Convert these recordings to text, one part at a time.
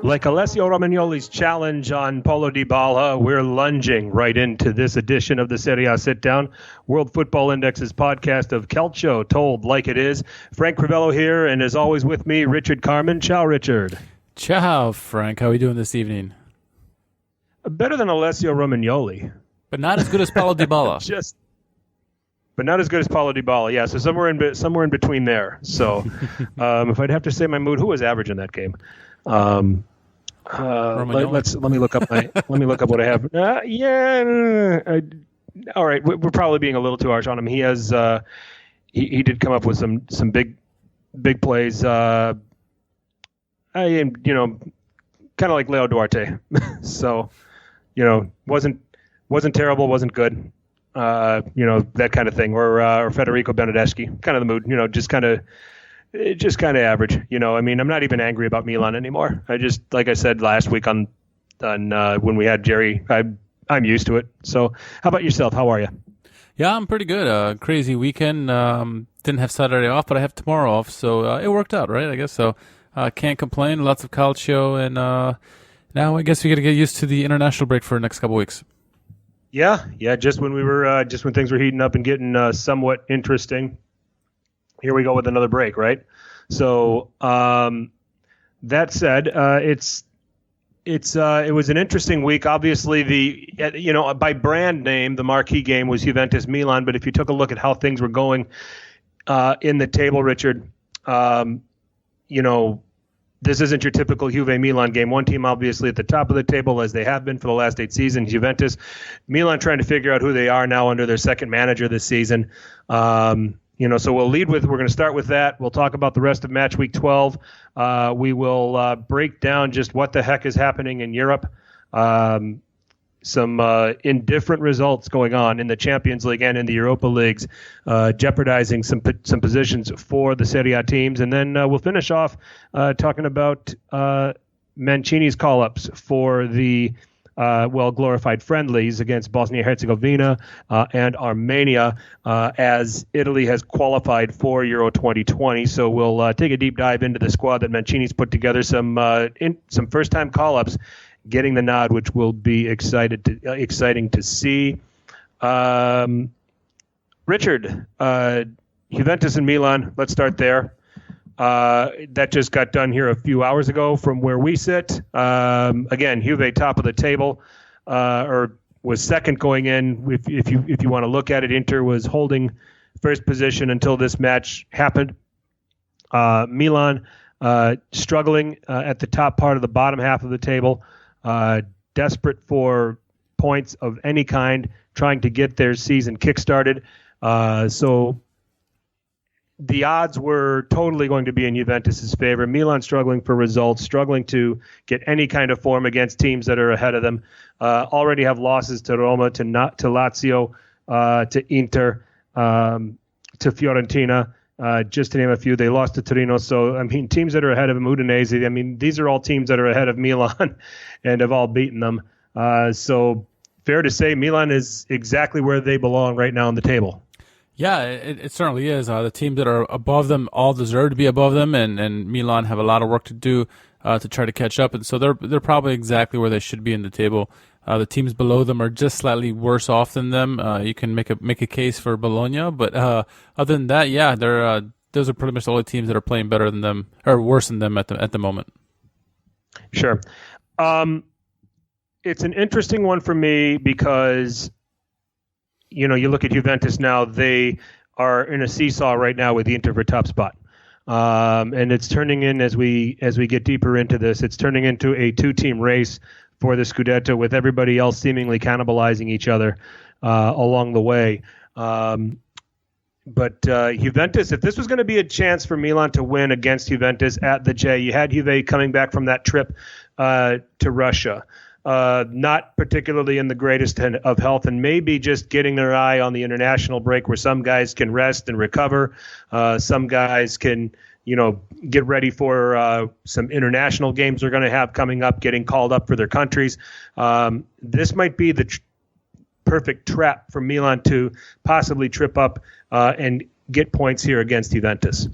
Like Alessio Romagnoli's challenge on Paulo Dybala, we're lunging right into this edition of the Serie A Sit-Down, World Football Index's podcast of Calcio told like it is. Frank Crivello here, and as always with me, Richard Carmen. Ciao, Richard. Ciao, Frank. How are we doing this evening? Better than Alessio Romagnoli. But not as good as Paulo Dybala. But not as good as Paulo Dybala. Yeah, so somewhere in between there. So if I'd have to say my mood, who was average in that game? Let me look up what I have. All right, we're probably being a little too harsh on him. He has he did come up with some big plays. Kind of like Leo Duarte. So, wasn't terrible, wasn't good. That kind of thing, or Federico Benedeschi, kind of the mood. Just kind of average. I'm not even angry about Milan anymore. Like I said last week on when we had Jerry, I'm used to it. So, how about yourself? How are you? Yeah, I'm pretty good. Crazy weekend. Didn't have Saturday off, but I have tomorrow off, so it worked out, right? I guess so. Can't complain. Lots of calcio, and now I guess we got to get used to the international break for the next couple weeks. Yeah. Just when things were heating up and getting somewhat interesting. Here we go with another break, right? So that said, it was an interesting week. Obviously, by brand name, the marquee game was Juventus Milan. But if you took a look at how things were going in the table, Richard, this isn't your typical Juve Milan game. One team obviously at the top of the table, as they have been for the last 8 seasons. Juventus, Milan trying to figure out who they are now under their second manager this season. So we're going to start with that. We'll talk about the rest of match week 12. We will break down just what the heck is happening in Europe. Some indifferent results going on in the Champions League and in the Europa Leagues, jeopardizing some positions for the Serie A teams. And then we'll finish off talking about Mancini's call-ups for the glorified friendlies against Bosnia-Herzegovina and Armenia as Italy has qualified for Euro 2020. So we'll take a deep dive into the squad that Mancini's put together, some first-time call-ups getting the nod, which will be exciting to see. Richard, Juventus and Milan, let's start there. That just got done here a few hours ago from where we sit. Again, Juve top of the table, or was second going in. If you want to look at it, Inter was holding first position until this match happened. Milan struggling at the top part of the bottom half of the table, desperate for points of any kind, trying to get their season kickstarted. So the odds were totally going to be in Juventus's favor. Milan struggling for results, struggling to get any kind of form against teams that are ahead of them. Already have losses to Roma, to Lazio, to Inter, to Fiorentina, just to name a few. They lost to Torino. So, teams that are ahead of them, Udinese, these are all teams that are ahead of Milan and have all beaten them. So fair to say Milan is exactly where they belong right now on the table. Yeah, it certainly is. The teams that are above them all deserve to be above them, and Milan have a lot of work to do to try to catch up. And so they're probably exactly where they should be in the table. The teams below them are just slightly worse off than them. You can make a case for Bologna, but other than that, yeah, those are pretty much the only teams that are playing better than them or worse than them at the moment. Sure, it's an interesting one for me because you look at Juventus now; they are in a seesaw right now with the Inter for top spot. And it's turning in as we get deeper into this. It's turning into a 2-team race for the Scudetto, with everybody else seemingly cannibalizing each other along the way. But Juventus, if this was going to be a chance for Milan to win against Juventus at the J, you had Juve coming back from that trip to Russia. Not particularly in the greatest of health, and maybe just getting their eye on the international break where some guys can rest and recover. Some guys can, get ready for some international games they're going to have coming up, getting called up for their countries. This might be the perfect trap for Milan to possibly trip up and get points here against Juventus.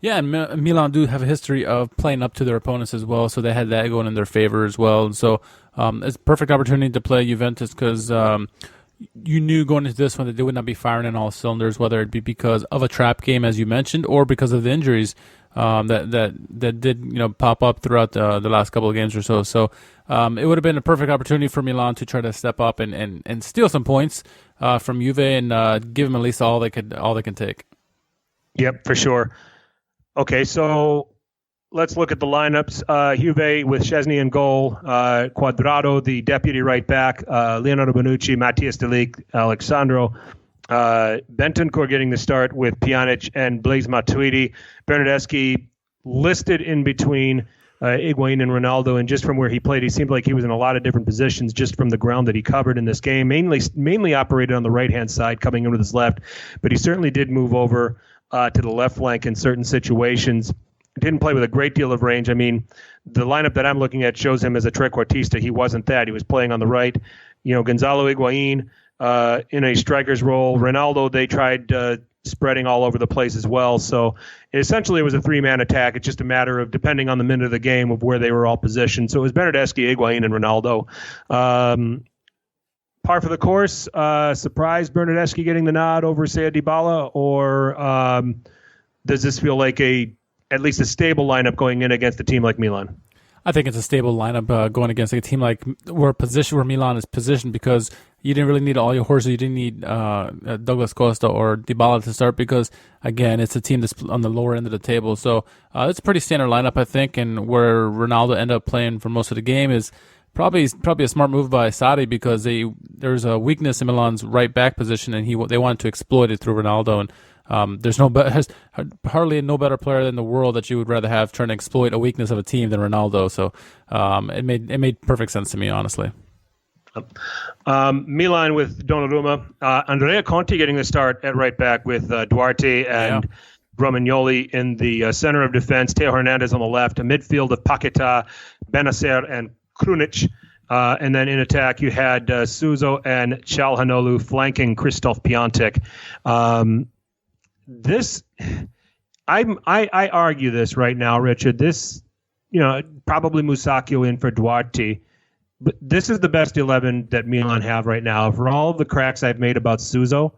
Yeah, and Milan do have a history of playing up to their opponents as well, so they had that going in their favor as well. And so it's a perfect opportunity to play Juventus because you knew going into this one that they would not be firing in all cylinders, whether it be because of a trap game, as you mentioned, or because of the injuries that did pop up throughout the last couple of games or so. So it would have been a perfect opportunity for Milan to try to step up and steal some points from Juve and give them at least all they can take. Yep, for sure. Okay, so let's look at the lineups. Juve with Szczesny in goal, Quadrado, the deputy right back, Leonardo Bonucci, Mattias de Ligt, Alexandro, Bentancur getting the start with Pjanic and Blaise Matuidi. Bernardeschi listed in between Higuain and Ronaldo, and just from where he played, he seemed like he was in a lot of different positions just from the ground that he covered in this game. Mainly operated on the right-hand side, coming in with his left, but he certainly did move over to the left flank in certain situations. Didn't play with a great deal of range. I mean, the lineup that I'm looking at shows him as a trequartista. He wasn't that. He was playing on the right. Gonzalo Higuain in a striker's role. Ronaldo, they tried spreading all over the place as well. So essentially it was a three-man attack. It's just a matter of, depending on the minute of the game, of where they were all positioned. So it was Bernardeschi, Higuain, and Ronaldo. Par for the course, surprise Bernardeschi getting the nod over, say, Dybala, or does this feel like at least a stable lineup going in against a team like Milan? I think it's a stable lineup going against a team like where Milan is positioned, because you didn't really need all your horses. You didn't need Douglas Costa or Dybala to start because, again, it's a team that's on the lower end of the table. So it's a pretty standard lineup, I think, and where Ronaldo ended up playing for most of the game is probably a smart move by Sarri, because there's a weakness in Milan's right back position, and they wanted to exploit it through Ronaldo. And there's hardly no better player in the world that you would rather have trying to exploit a weakness of a team than Ronaldo. So it made perfect sense to me, honestly. Milan with Donnarumma, Andrea Conti getting the start at right back with Duarte and Romagnoli in the center of defense, Teo Hernandez on the left, a midfield of Paquetá, Benacer, and Krunic. And then in attack, you had Suso and Çalhanoğlu flanking Krzysztof Piątek. I argue this right now, Richard. This, probably Musacchio in for Duarte, but this is the best 11 that Milan have right now. For all of the cracks I've made about Suso,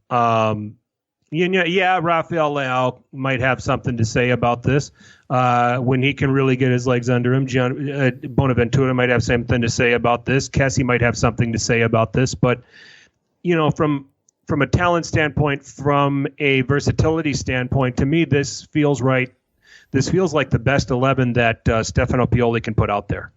Rafael Leao might have something to say about this when he can really get his legs under him. Bonaventura might have something to say about this. Kessie might have something to say about this. But, from a talent standpoint, from a versatility standpoint, to me, this feels right. This feels like the best 11 that Stefano Pioli can put out there.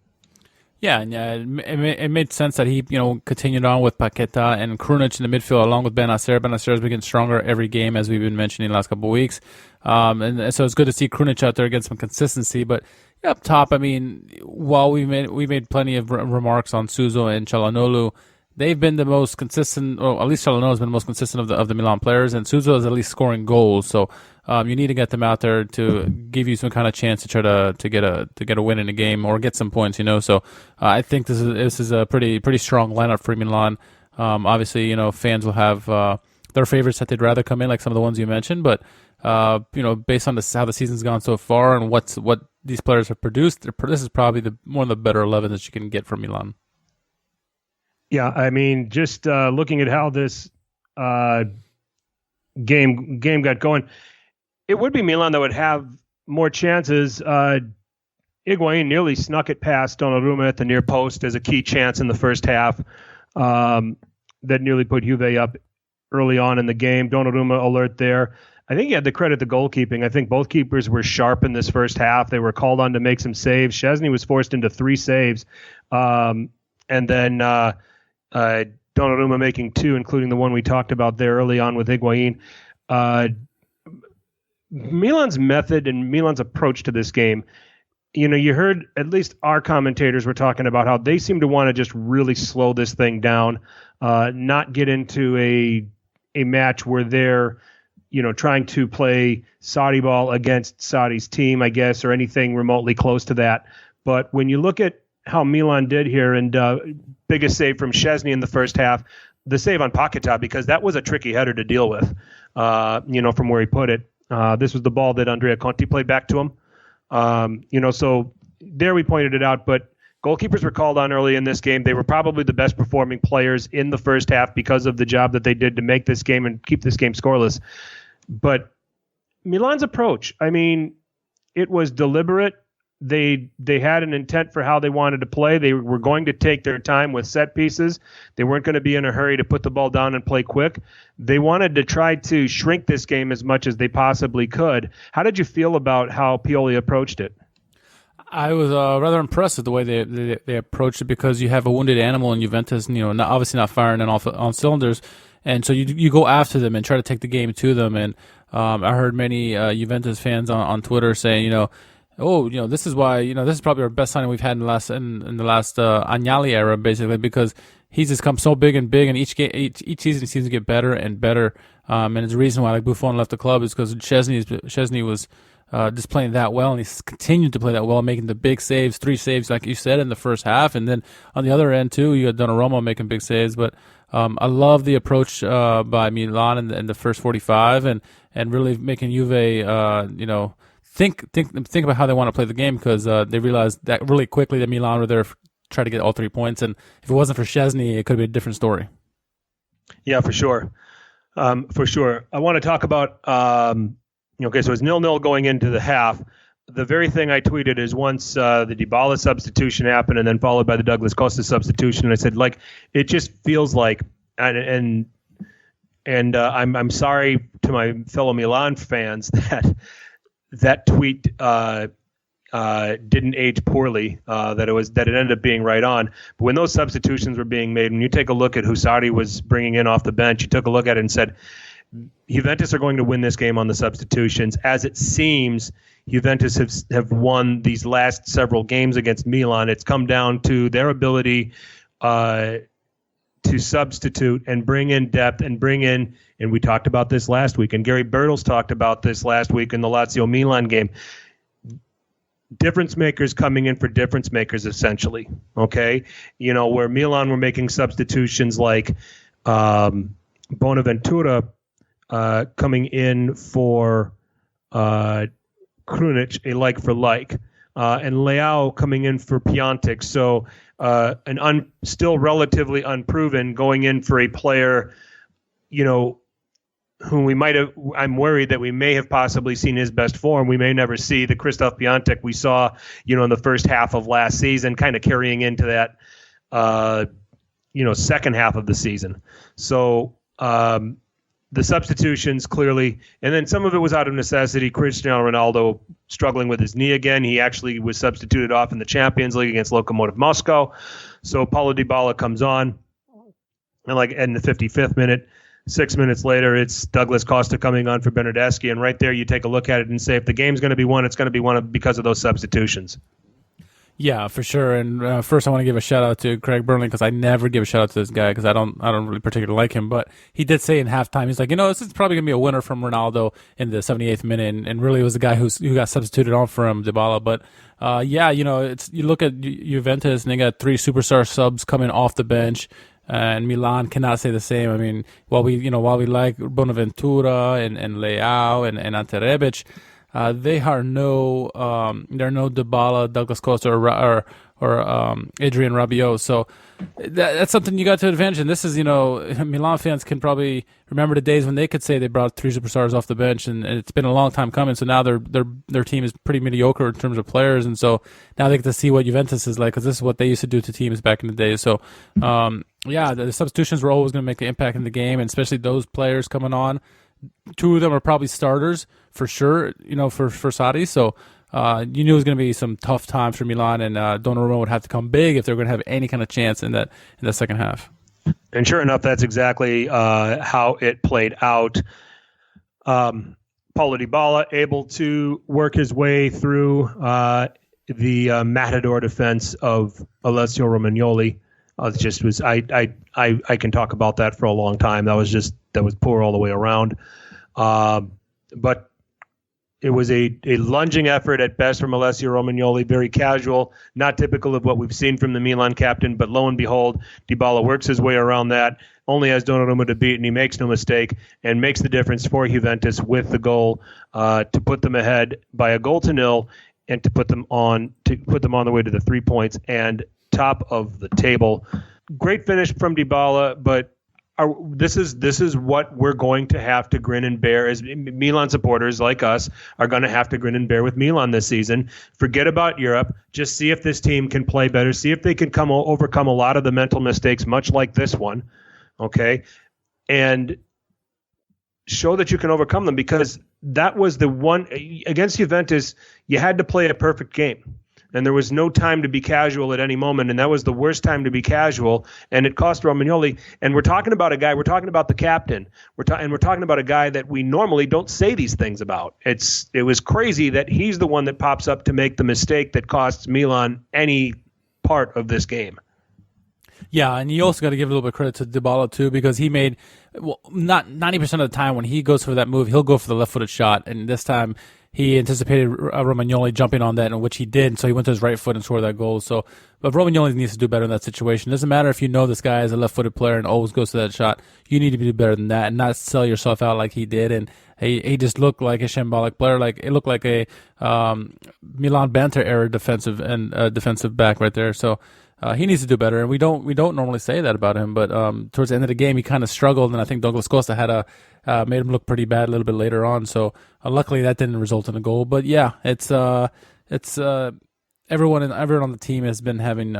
Yeah, and it made sense that he, continued on with Paquetá and Krunic in the midfield along with Benacer. Benacer has been getting stronger every game, as we've been mentioning the last couple of weeks. And so it's good to see Krunic out there getting some consistency. But up top, I mean, while we made plenty of remarks on Suso and Çalhanoğlu, they've been the most consistent, or at least Çalhanoğlu has been the most consistent of the Milan players, and Suso is at least scoring goals. So you need to get them out there to give you some kind of chance to try to get a win in a game or get some points. So I think this is a pretty strong lineup for Milan. Obviously, fans will have their favorites that they'd rather come in, like some of the ones you mentioned, but based on how the season's gone so far and what these players have produced, this is probably one of the better 11 that you can get from Milan. Yeah, I mean, just looking at how this game got going, it would be Milan that would have more chances. Higuain nearly snuck it past Donnarumma at the near post as a key chance in the first half that nearly put Juve up early on in the game. Donnarumma alert there. I think he had to credit the goalkeeping. I think both keepers were sharp in this first half. They were called on to make some saves. Szczesny was forced into 3 saves. And then Donnarumma making 2, including the one we talked about there early on with Higuain. Milan's method and Milan's approach to this game, you heard at least our commentators were talking about how they seem to want to just really slow this thing down, not get into a match where they're, trying to play Sarri ball against Sarri's team, I guess, or anything remotely close to that. But when you look at how Milan did here, and biggest save from Szczesny in the first half, the save on Paquetá, because that was a tricky header to deal with, from where he put it. This was the ball that Andrea Conti played back to him. So there we pointed it out, but goalkeepers were called on early in this game. They were probably the best performing players in the first half because of the job that they did to make this game and keep this game scoreless. But Milan's approach, I mean, it was deliberate. They had an intent for how they wanted to play. They were going to take their time with set pieces. They weren't going to be in a hurry to put the ball down and play quick. They wanted to try to shrink this game as much as they possibly could. How did you feel about how Pioli approached it? I was rather impressed with the way they approached it, because you have a wounded animal in Juventus, obviously not firing on cylinders, and so you go after them and try to take the game to them. And I heard many Juventus fans on Twitter saying, this is why, this is probably our best signing we've had in the last Agnelli era, basically, because he's just come so big, and each season he seems to get better and better. And it's the reason why Buffon left the club is because Szczesny was just playing that well, and he's continued to play that well, making the big saves, 3 saves, like you said, in the first half. And then on the other end, too, you got Donnarumma making big saves. But I love the approach by Milan in the first 45, and really making Juve, think about how they want to play the game, because they realized that really quickly that Milan were there to try to get all 3 points. And if it wasn't for Szczesny, it could be a different story. Yeah, for sure. For sure. I want to talk about... Okay, so it's 0-0 going into the half. The very thing I tweeted is once the Dybala substitution happened, and then followed by the Douglas Costa substitution, I said, it just feels like, and I'm sorry to my fellow Milan fans that tweet didn't age poorly, that it ended up being right on. But when those substitutions were being made, when you take a look at who Sarri was bringing in off the bench, you took a look at it and said, Juventus are going to win this game on the substitutions. As it seems, Juventus have won these last several games against Milan. It's come down to their ability to substitute and bring in depth and and we talked about this last week, and Gary Birtles talked about this last week in the Lazio-Milan game. Difference makers coming in for difference makers, essentially. Okay? Where Milan were making substitutions like Bonaventura coming in for Krunic, a like for like, and Leao coming in for Piontek. So still relatively unproven, going in for a player, whom we might have. I'm worried that we may have possibly seen his best form. We may never see the Christoph Piontek we saw, in the first half of last season, kind of carrying into that, second half of the season. So. The substitutions clearly, and then some of it was out of necessity. Cristiano Ronaldo struggling with his knee again. He actually was substituted off in the Champions League against Lokomotiv Moscow. So Paulo Dybala comes on, and in the 55th minute, 6 minutes later, it's Douglas Costa coming on for Bernardeschi. And right there, you take a look at it and say, if the game's going to be won, it's going to be won because of those substitutions. Yeah, for sure. And first, I want to give a shout out to Craig Burnley, because I never give a shout out to this guy because I don't really particularly like him. But he did say in halftime, he's like, this is probably gonna be a winner from Ronaldo in the 78th minute, and really it was the guy who got substituted on from Dybala. But you look at Juventus and they got 3 superstar subs coming off the bench. And Milan cannot say the same. I mean, while we like Bonaventura and Leao and Ante Rebic, they are they're no Dybala, Douglas Costa, or Adrian Rabiot. So that's something you got to advantage. And this is, Milan fans can probably remember the days when they could say they brought 3 superstars off the bench, and it's been a long time coming. So now their team is pretty mediocre in terms of players, and so now they get to see what Juventus is like, because this is what they used to do to teams back in the day. So the substitutions were always going to make the impact in the game, and especially those players coming on. 2 of them are probably starters for sure, for Sarri. So you knew it was going to be some tough times for Milan, and Donnarumma would have to come big if they're going to have any kind of chance in that second half. And sure enough, that's exactly how it played out. Paulo Dybala able to work his way through the matador defense of Alessio Romagnoli. It just was I can talk about that for a long time. That was poor all the way around. But It was a lunging effort at best from Alessio Romagnoli, very casual, not typical of what we've seen from the Milan captain, but lo and behold, Dybala works his way around that, only has Donnarumma to beat, and he makes no mistake, and makes the difference for Juventus with the goal to put them ahead by a 0-0, and to put them on the way to the 3 points and top of the table. Great finish from Dybala, but this is what we're going to have to grin and bear as Milan supporters like us are going to have to grin and bear with Milan this season. Forget about Europe. Just see if this team can play better. See if they can overcome a lot of the mental mistakes, much like this one. Okay, and show that you can overcome them, because that was the one against Juventus. You had to play a perfect game. And there was no time to be casual at any moment, and that was the worst time to be casual, and it cost Romagnoli. And we're talking about a guy, we're talking about the captain, we're talking about a guy that we normally don't say these things about. It was crazy that he's the one that pops up to make the mistake that costs Milan any part of this game. Yeah, and you also got to give a little bit of credit to Dybala too, because he made, well, not 90% of the time when he goes for that move, he'll go for the left-footed shot, and this time he anticipated Romagnoli jumping on that, and which he did, so he went to his right foot and scored that goal. So, but Romagnoli needs to do better in that situation. It doesn't matter if you know this guy is a left-footed player and always goes to that shot. You need to do better than that and not sell yourself out like he did. And he just looked like a shambolic player. Like it looked like a Milan banter era defensive back right there. So. He needs to do better, and we don't normally say that about him. But towards the end of the game, he kind of struggled, and I think Douglas Costa had made him look pretty bad a little bit later on. So luckily that didn't result in a goal. But yeah, it's everyone on the team has been having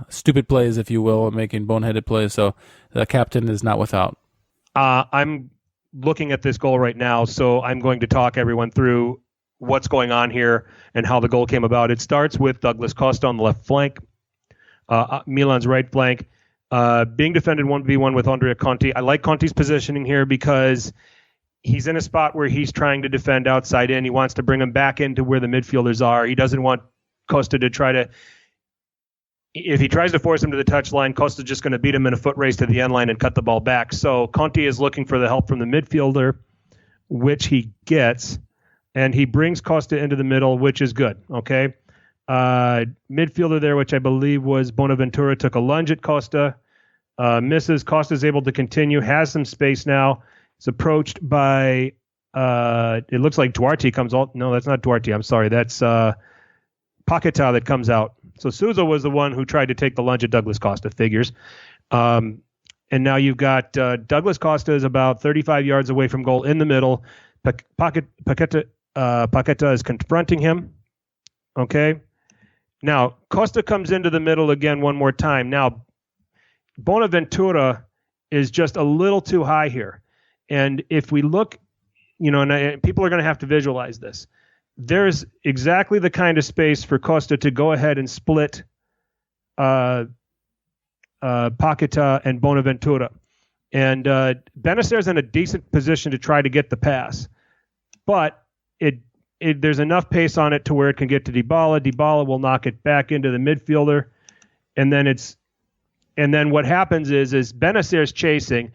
stupid plays, if you will, and making boneheaded plays. So the captain is not without. I'm looking at this goal right now, so I'm going to talk everyone through what's going on here and how the goal came about. It starts with Douglas Costa on the left flank. Milan's right flank, being defended 1v1 with Andrea Conti. I like Conti's positioning here because he's in a spot where he's trying to defend outside in. He wants to bring him back into where the midfielders are. He doesn't want Costa to try to... If he tries to force him to the touchline, Costa's just going to beat him in a foot race to the end line and cut the ball back. So Conti is looking for the help from the midfielder, which he gets, and he brings Costa into the middle, which is good, okay? Midfielder there, which I believe was Bonaventura, took a lunge at Costa, misses. Costa's able to continue, has some space now. It's approached by, it looks like Duarte comes out. No, that's not Duarte. I'm sorry. That's Paquetá that comes out. So Souza was the one who tried to take the lunge at Douglas Costa, figures. And now you've got Douglas Costa is about 35 yards away from goal in the middle. Paquetá is confronting him. Okay. Now, Costa comes into the middle again one more time. Now, Bonaventura is just a little too high here. And if we look, and people are going to have to visualize this. There's exactly the kind of space for Costa to go ahead and split Paquetá and Bonaventura. And Benacer's in a decent position to try to get the pass. But there's enough pace on it to where it can get to Dybala. Dybala will knock it back into the midfielder, and then what happens is Benacer's chasing,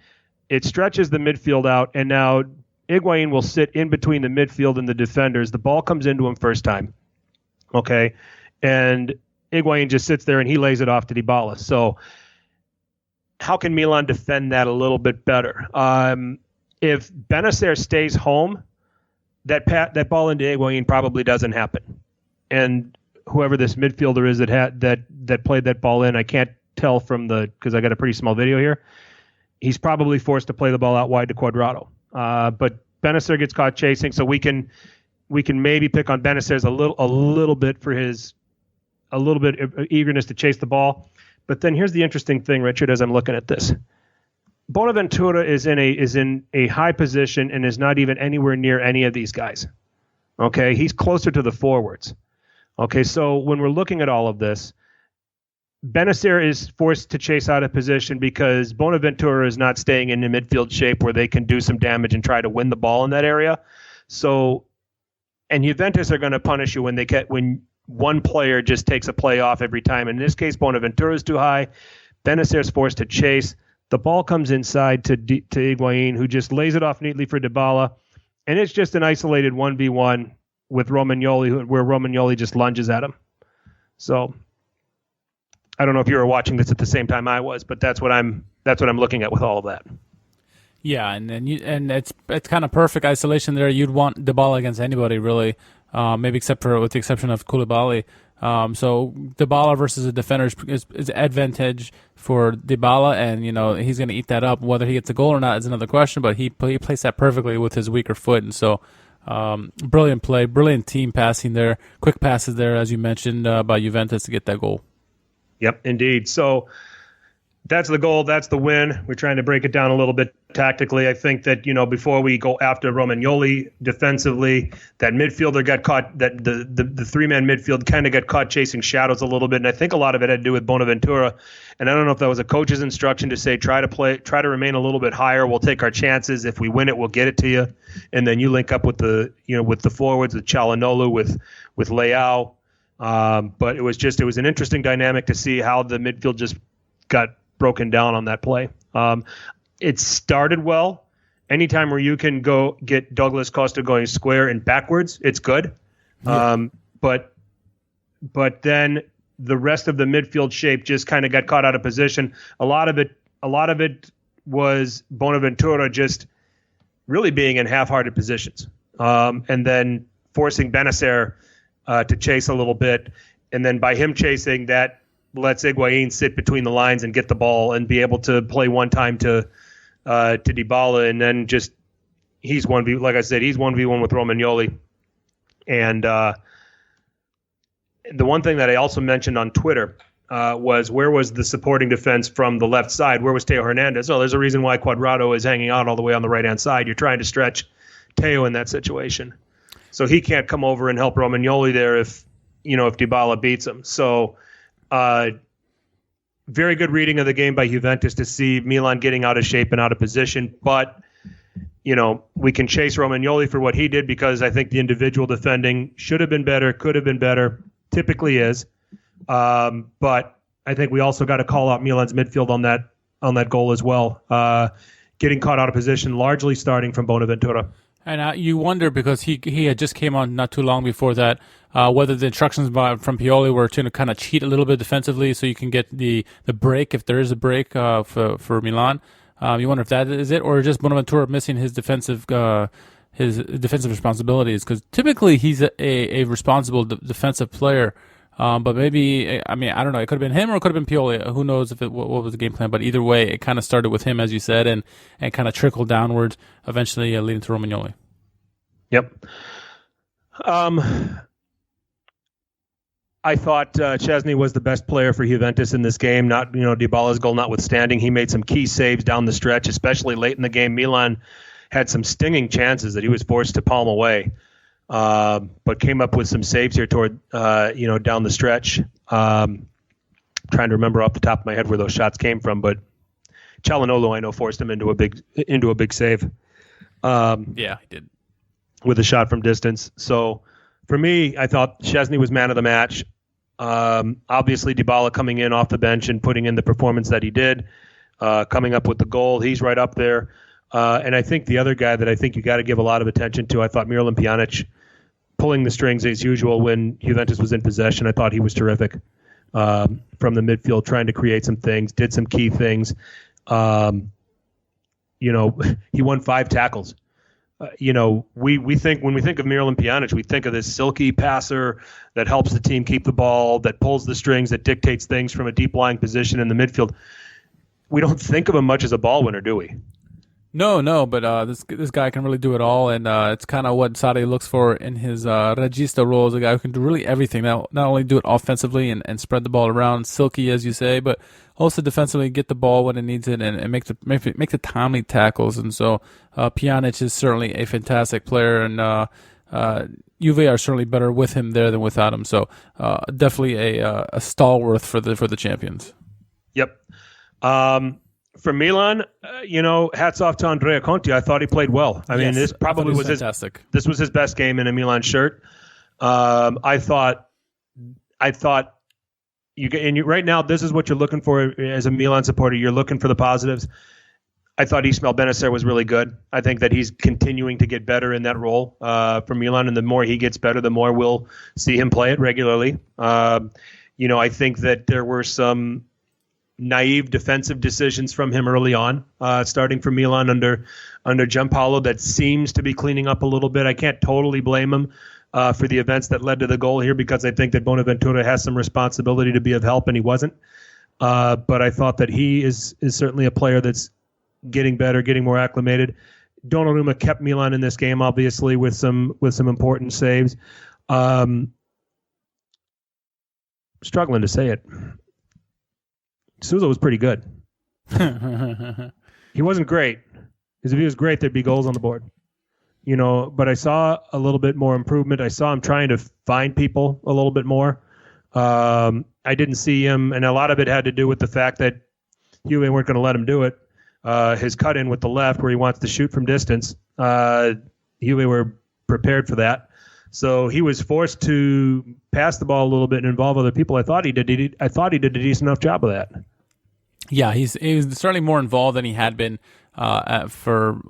it stretches the midfield out, and now Higuaín will sit in between the midfield and the defenders. The ball comes into him first time, okay, and Higuaín just sits there and he lays it off to Dybala. So how can Milan defend that a little bit better? If Benacer stays home, that ball into Higuaín probably doesn't happen. And whoever this midfielder is that played that ball in, I can't tell because I got a pretty small video here. He's probably forced to play the ball out wide to Cuadrado. But Benacer gets caught chasing, so we can maybe pick on Benacer's a little bit for his a little bit of eagerness to chase the ball. But then here's the interesting thing, Richard, as I'm looking at this. Bonaventura is in a high position and is not even anywhere near any of these guys. Okay, he's closer to the forwards. Okay, so when we're looking at all of this, Benacer is forced to chase out of position because Bonaventura is not staying in the midfield shape where they can do some damage and try to win the ball in that area. So, and Juventus are going to punish you when one player just takes a play off every time. In this case, Bonaventura is too high. Benacer is forced to chase. The ball comes inside to Higuaín, who just lays it off neatly for Dybala, and it's just an isolated 1v1 with Romagnoli, where Romagnoli just lunges at him. So I don't know if you were watching this at the same time I was, but that's what I'm looking at with all of that. Yeah, and it's kind of perfect isolation there. You'd want Dybala against anybody really, maybe with the exception of Koulibaly. So Dybala versus a defender is advantage for Dybala, and he's going to eat that up. Whether he gets a goal or not is another question, but he plays that perfectly with his weaker foot, and so brilliant play, brilliant team passing there, quick passes there, as you mentioned by Juventus to get that goal. Yep, indeed. So that's the goal. That's the win. We're trying to break it down a little bit tactically. I think that, before we go after Romagnoli defensively, that midfielder got caught, that the three-man midfield kind of got caught chasing shadows a little bit. And I think a lot of it had to do with Bonaventura. And I don't know if that was a coach's instruction to say, try to remain a little bit higher. We'll take our chances. If we win it, we'll get it to you. And then you link up with the forwards, with Çalhanoğlu, with Leao. But it was an interesting dynamic to see how the midfield just got broken down on that play. It started well. Anytime where you can go get Douglas Costa going square and backwards, it's good. Yeah. But then the rest of the midfield shape just kind of got caught out of position. A lot of it was Bonaventura just really being in half-hearted positions, and then forcing Benacer to chase a little bit, and then by him chasing, that lets Higuaín sit between the lines and get the ball and be able to play one time to Dybala, and then just he's 1v, like I said, he's 1v1 with Romagnoli. And the one thing that I also mentioned on Twitter was, where was the supporting defense from the left side? Where was Teo Hernandez? Oh, there's a reason why Cuadrado is hanging out all the way on the right-hand side. You're trying to stretch Teo in that situation. So he can't come over and help Romagnoli there if Dybala beats him. So very good reading of the game by Juventus to see Milan getting out of shape and out of position. But, we can chase Romagnoli for what he did, because I think the individual defending should have been better, could have been better, typically is. But I think we also got to call out Milan's midfield on that goal as well. Getting caught out of position, largely starting from Bonaventura. And you wonder, because he had just came on not too long before that, whether the instructions from Pioli were to kind of cheat a little bit defensively so you can get the break, if there is a break for Milan. You wonder if that is it, or just Bonaventura missing his defensive responsibilities, because typically he's a responsible defensive player. But maybe, I don't know, it could have been him or it could have been Pioli. Who knows what was the game plan? But either way, it kind of started with him, as you said, and kind of trickled downwards, eventually leading to Romagnoli. Yep. I thought Szczesny was the best player for Juventus in this game. Not, Dybala's goal notwithstanding. He made some key saves down the stretch, especially late in the game. Milan had some stinging chances that he was forced to palm away. But came up with some saves here toward, down the stretch. Trying to remember off the top of my head where those shots came from, but Çalhanoğlu, I know, forced him into a big save. Yeah, he did, with a shot from distance. So for me, I thought Szczesny was man of the match. Obviously, Dybala coming in off the bench and putting in the performance that he did, coming up with the goal, he's right up there. And I think the other guy that I think you got to give a lot of attention to, I thought Miralem Pjanic, pulling the strings as usual when Juventus was in possession. I thought he was terrific from the midfield, trying to create some things, did some key things. He won 5 tackles. We think, when we think of Miralem Pjanic, we think of this silky passer that helps the team keep the ball, that pulls the strings, that dictates things from a deep lying position in the midfield. We don't think of him much as a ball winner, do we? No, but this guy can really do it all, and it's kind of what Sarri looks for in his regista role, as a guy who can do really everything. Not only do it offensively and spread the ball around, silky as you say, but also defensively get the ball when it needs it and make the timely tackles. And so Pjanic is certainly a fantastic player, and Juve are certainly better with him there than without him. So definitely a stalwart for the champions. Yep. For Milan, hats off to Andrea Conti. I thought he played well. I mean, this probably was fantastic. This was his best game in a Milan shirt. I thought right now, this is what you're looking for as a Milan supporter. You're looking for the positives. I thought Ismail Benacer was really good. I think that he's continuing to get better in that role for Milan, and the more he gets better, the more we'll see him play it regularly. I think that there were some naive defensive decisions from him early on, starting for Milan under Gianpaolo, that seems to be cleaning up a little bit. I can't totally blame him for the events that led to the goal here, because I think that Bonaventura has some responsibility to be of help, and he wasn't. But I thought that he is certainly a player that's getting better, getting more acclimated. Donnarumma kept Milan in this game, obviously, with some important saves. Struggling to say it. Sousa was pretty good. He wasn't great, because if he was great, there'd be goals on the board. But I saw a little bit more improvement. I saw him trying to find people a little bit more. I didn't see him, and a lot of it had to do with the fact that Juve weren't going to let him do it. His cut in with the left, where he wants to shoot from distance, Juve were prepared for that. So he was forced to pass the ball a little bit and involve other people. I thought he did a decent enough job of that. Yeah, he was certainly more involved than he had been for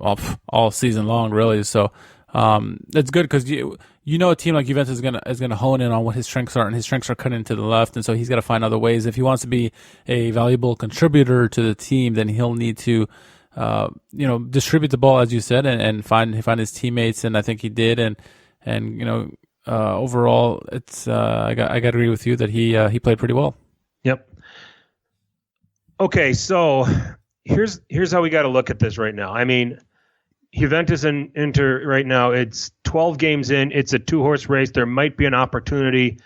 all season long, really. So that's good, because a team like Juventus is gonna hone in on what his strengths are, and his strengths are cut into the left, and so he's got to find other ways. If he wants to be a valuable contributor to the team, then he'll need to distribute the ball, as you said, and find his teammates, and I think he did, and overall, it's I got to agree with you that he played pretty well. Yep. Okay, so here's how we got to look at this right now. I mean, Juventus and Inter right now, it's 12 games in. It's a two-horse race. There might be an opportunity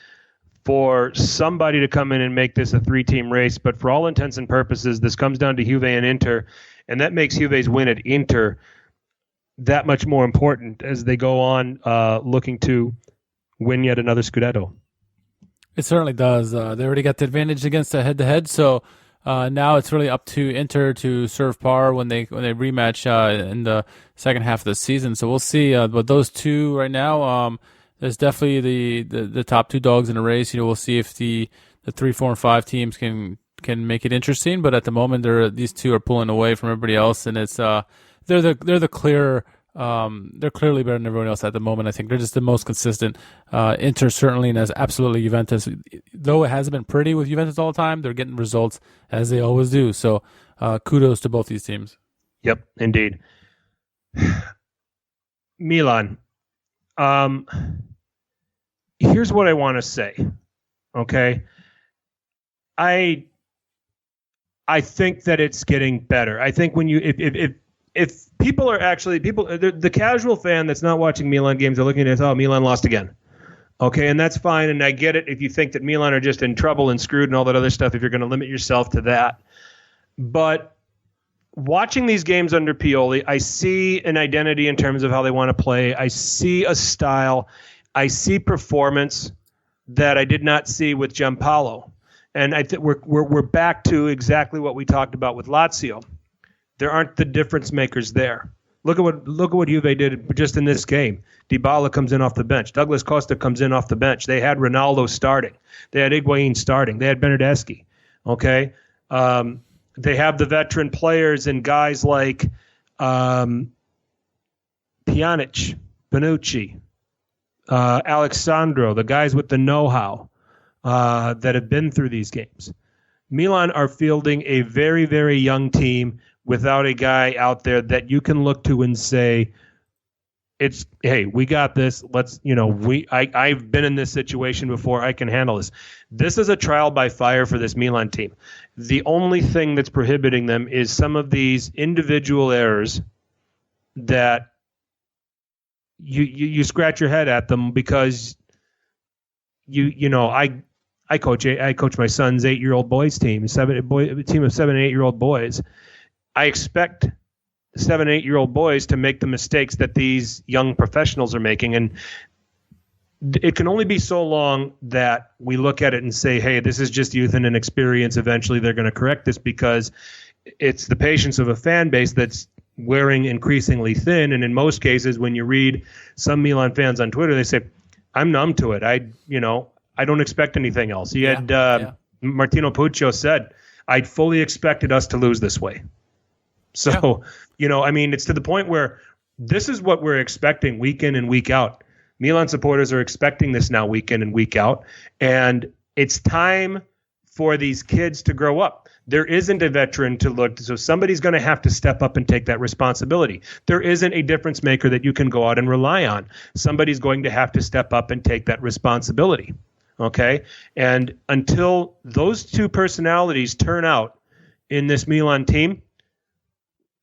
for somebody to come in and make this a three-team race, but for all intents and purposes, this comes down to Juve and Inter, and that makes Juve's win at Inter that much more important as they go on looking to win yet another Scudetto. It certainly does. They already got the advantage against the head-to-head, so now it's really up to Inter to serve par when they rematch in the second half of the season. So we'll see. But those two right now, there's definitely the top two dogs in the race. We'll see if the 3, 4, and 5 teams can make it interesting. But at the moment, these two are pulling away from everybody else, and it's they're the clear. They're clearly better than everyone else at the moment. I think they're just the most consistent. Inter certainly, and as absolutely Juventus, though it hasn't been pretty with Juventus all the time, they're getting results as they always do. So kudos to both these teams. Yep, indeed. Milan. Here's what I want to say. Okay. I think that it's getting better. I think when if people are actually the casual fan that's not watching Milan games are looking at Milan lost again. Okay, and that's fine, and I get it if you think that Milan are just in trouble and screwed and all that other stuff, if you're going to limit yourself to that. But watching these games under Pioli, I see an identity in terms of how they want to play. I see a style. I see performance that I did not see with Gianpaolo. And I think we're back to exactly what we talked about with Lazio. There aren't the difference makers there. Look at what Juve did just in this game. Dybala comes in off the bench. Douglas Costa comes in off the bench. They had Ronaldo starting. They had Higuain starting. They had Bernardeschi. Okay, they have the veteran players and guys like Pjanic, Bonucci, Alexandro, the guys with the know-how that have been through these games. Milan are fielding a very, very young team without a guy out there that you can look to and say, hey, we got this. I've been in this situation before. I can handle this. This is a trial by fire for this Milan team. The only thing that's prohibiting them is some of these individual errors that you scratch your head at them, because I coach my son's 8-year-old boys team, a team of 7 and 8-year-old boys. I expect 7 and 8-year-old boys to make the mistakes that these young professionals are making, and it can only be so long that we look at it and say, hey, this is just youth and inexperience. Eventually they're going to correct this, because it's the patience of a fan base that's wearing increasingly thin. And in most cases, when you read some Milan fans on Twitter, they say, I'm numb to it. I don't expect anything else. Martino Puccio said, I fully expected us to lose this way. So, I mean, it's to the point where this is what we're expecting week in and week out. Milan supporters are expecting this now week in and week out. And it's time for these kids to grow up. There isn't a veteran to look, so somebody's going to have to step up and take that responsibility. There isn't a difference maker that you can go out and rely on. Somebody's going to have to step up and take that responsibility. Okay? And until those two personalities turn out in this Milan team,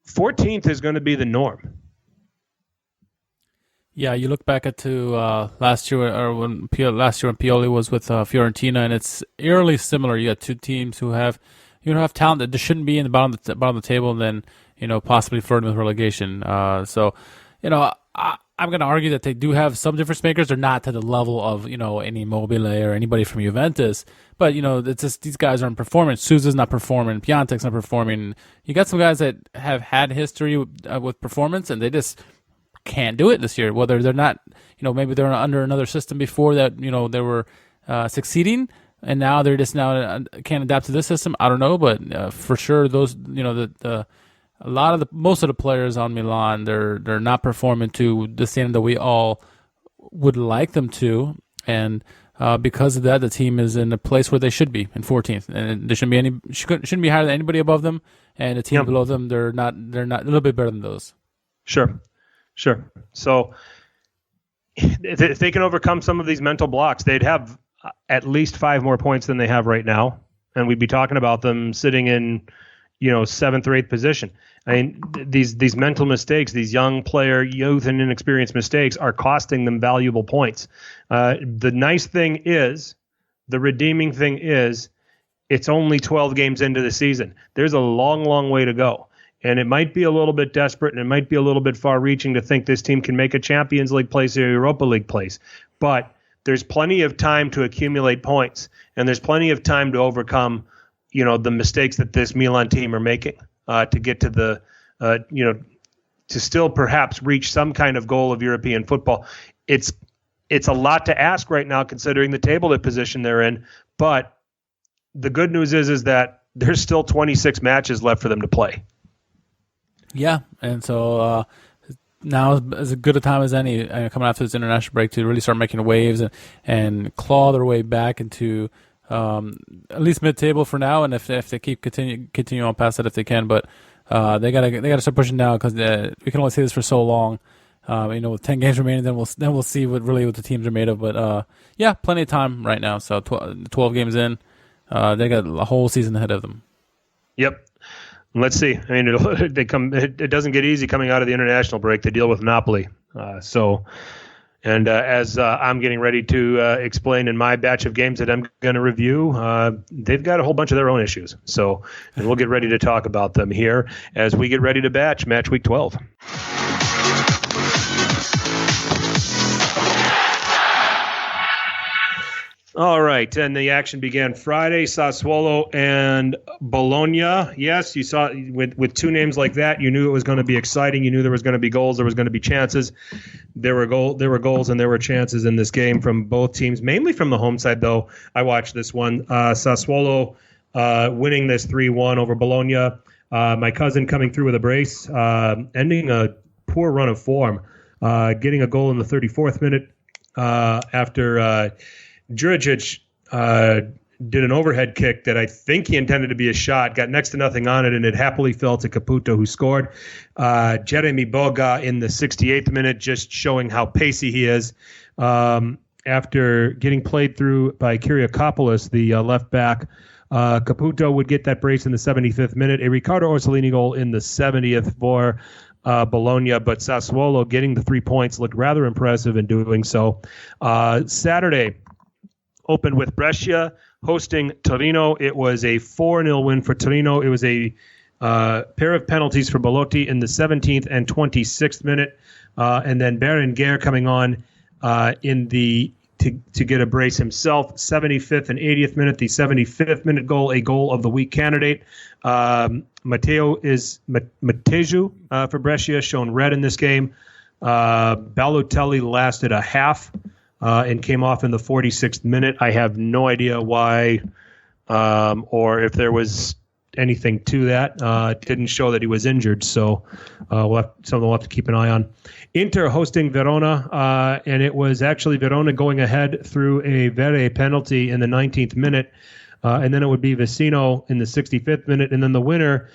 14th is going to be the norm. Yeah, you look back at last year when Pioli was with Fiorentina, and it's eerily similar. You got two teams who have talent that shouldn't be in the bottom of the table, and then possibly flirting with relegation. So I'm going to argue that they do have some difference makers. They're not to the level of any Immobile or anybody from Juventus, but it's just these guys aren't performing. Sousa's not performing. Piontek's not performing. You got some guys that have had history with performance, and they just can't do it this year. Whether they're not, maybe they're under another system before that, they were succeeding, and now they're just can't adapt to this system. I don't know, but for sure, those most of the players on Milan, they're not performing to the standard that we all would like them to, and because of that, the team is in a place where they should be, in 14th, and there shouldn't be higher than anybody above them, and the team below them, they're not a little bit better than those. Sure. So if they can overcome some of these mental blocks, they'd have at least 5 more points than they have right now, and we'd be talking about them sitting in 7th or 8th position. I mean, these mental mistakes, these young player youth and inexperienced mistakes are costing them valuable points. The nice thing is, the redeeming thing is, it's only 12 games into the season. There's a long way to go. And it might be a little bit desperate, and it might be a little bit far-reaching to think this team can make a Champions League place or a Europa League place. But there's plenty of time to accumulate points, and there's plenty of time to overcome, the mistakes that this Milan team are making to get to the, to still perhaps reach some kind of goal of European football. It's a lot to ask right now, considering the table position they're in. But the good news is that there's still 26 matches left for them to play. Yeah, and so now is as good a time as any coming after this international break to really start making waves and claw their way back into at least mid-table for now. And if they continue on past that if they can, but they gotta start pushing now because we can only say this for so long. With 10 games remaining, then we'll see what the teams are made of. But yeah, plenty of time right now. So 12 games in, they got a whole season ahead of them. Yep. Let's see. I mean, it doesn't get easy coming out of the international break. They deal with Napoli. As I'm getting ready to explain in my batch of games that I'm going to review, they've got a whole bunch of their own issues. And we'll get ready to talk about them here as we get ready to match week 12. All right, and the action began Friday, Sassuolo and Bologna. Yes, you saw with two names like that, you knew it was going to be exciting. You knew there was going to be goals, there was going to be chances. There were goals and there were chances in this game from both teams, mainly from the home side, though. I watched this one. Sassuolo winning this 3-1 over Bologna. My cousin coming through with a brace, ending a poor run of form, getting a goal in the 34th minute after Juricic did an overhead kick that I think he intended to be a shot, got next to nothing on it, and it happily fell to Caputo, who scored. Jeremy Boga in the 68th minute, just showing how pacey he is. After getting played through by Kyriakopoulos, the left back, Caputo would get that brace in the 75th minute. A Riccardo Orsolini goal in the 70th for Bologna, but Sassuolo getting the 3 points looked rather impressive in doing so. Saturday opened with Brescia hosting Torino. It was a 4-0 win for Torino. It was a pair of penalties for Belotti in the 17th and 26th minute, and then Berenguer coming on to get a brace himself. 75th and 80th minute, the 75th minute goal, a goal of the week candidate. Mateju for Brescia, shown red in this game. Balotelli lasted a half and came off in the 46th minute. I have no idea why or if there was anything to that. It didn't show that he was injured, so something we'll have to keep an eye on. Inter hosting Verona, and it was actually Verona going ahead through a Vere penalty in the 19th minute, and then it would be Vecino in the 65th minute, and then the winner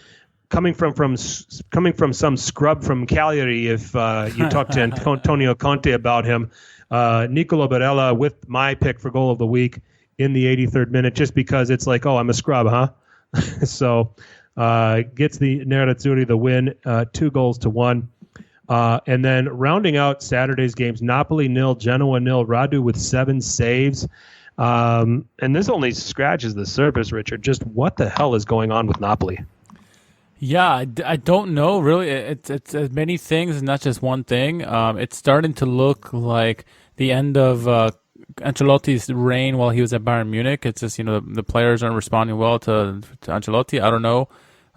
coming from some scrub from Cagliari. If you talk to Antonio Conte about him, Nicolo Barella with my pick for goal of the week in the 83rd minute, just because it's like, oh, I'm a scrub, huh? So gets the Nerazzurri the win, 2-1. And then rounding out Saturday's games, Napoli 0, Genoa 0, Radu with 7 saves. And this only scratches the surface, Richard. Just what the hell is going on with Napoli? Yeah, I don't know, really. It's many things, not just one thing. It's starting to look like the end of Ancelotti's reign while he was at Bayern Munich. It's just, the players aren't responding well to Ancelotti. I don't know.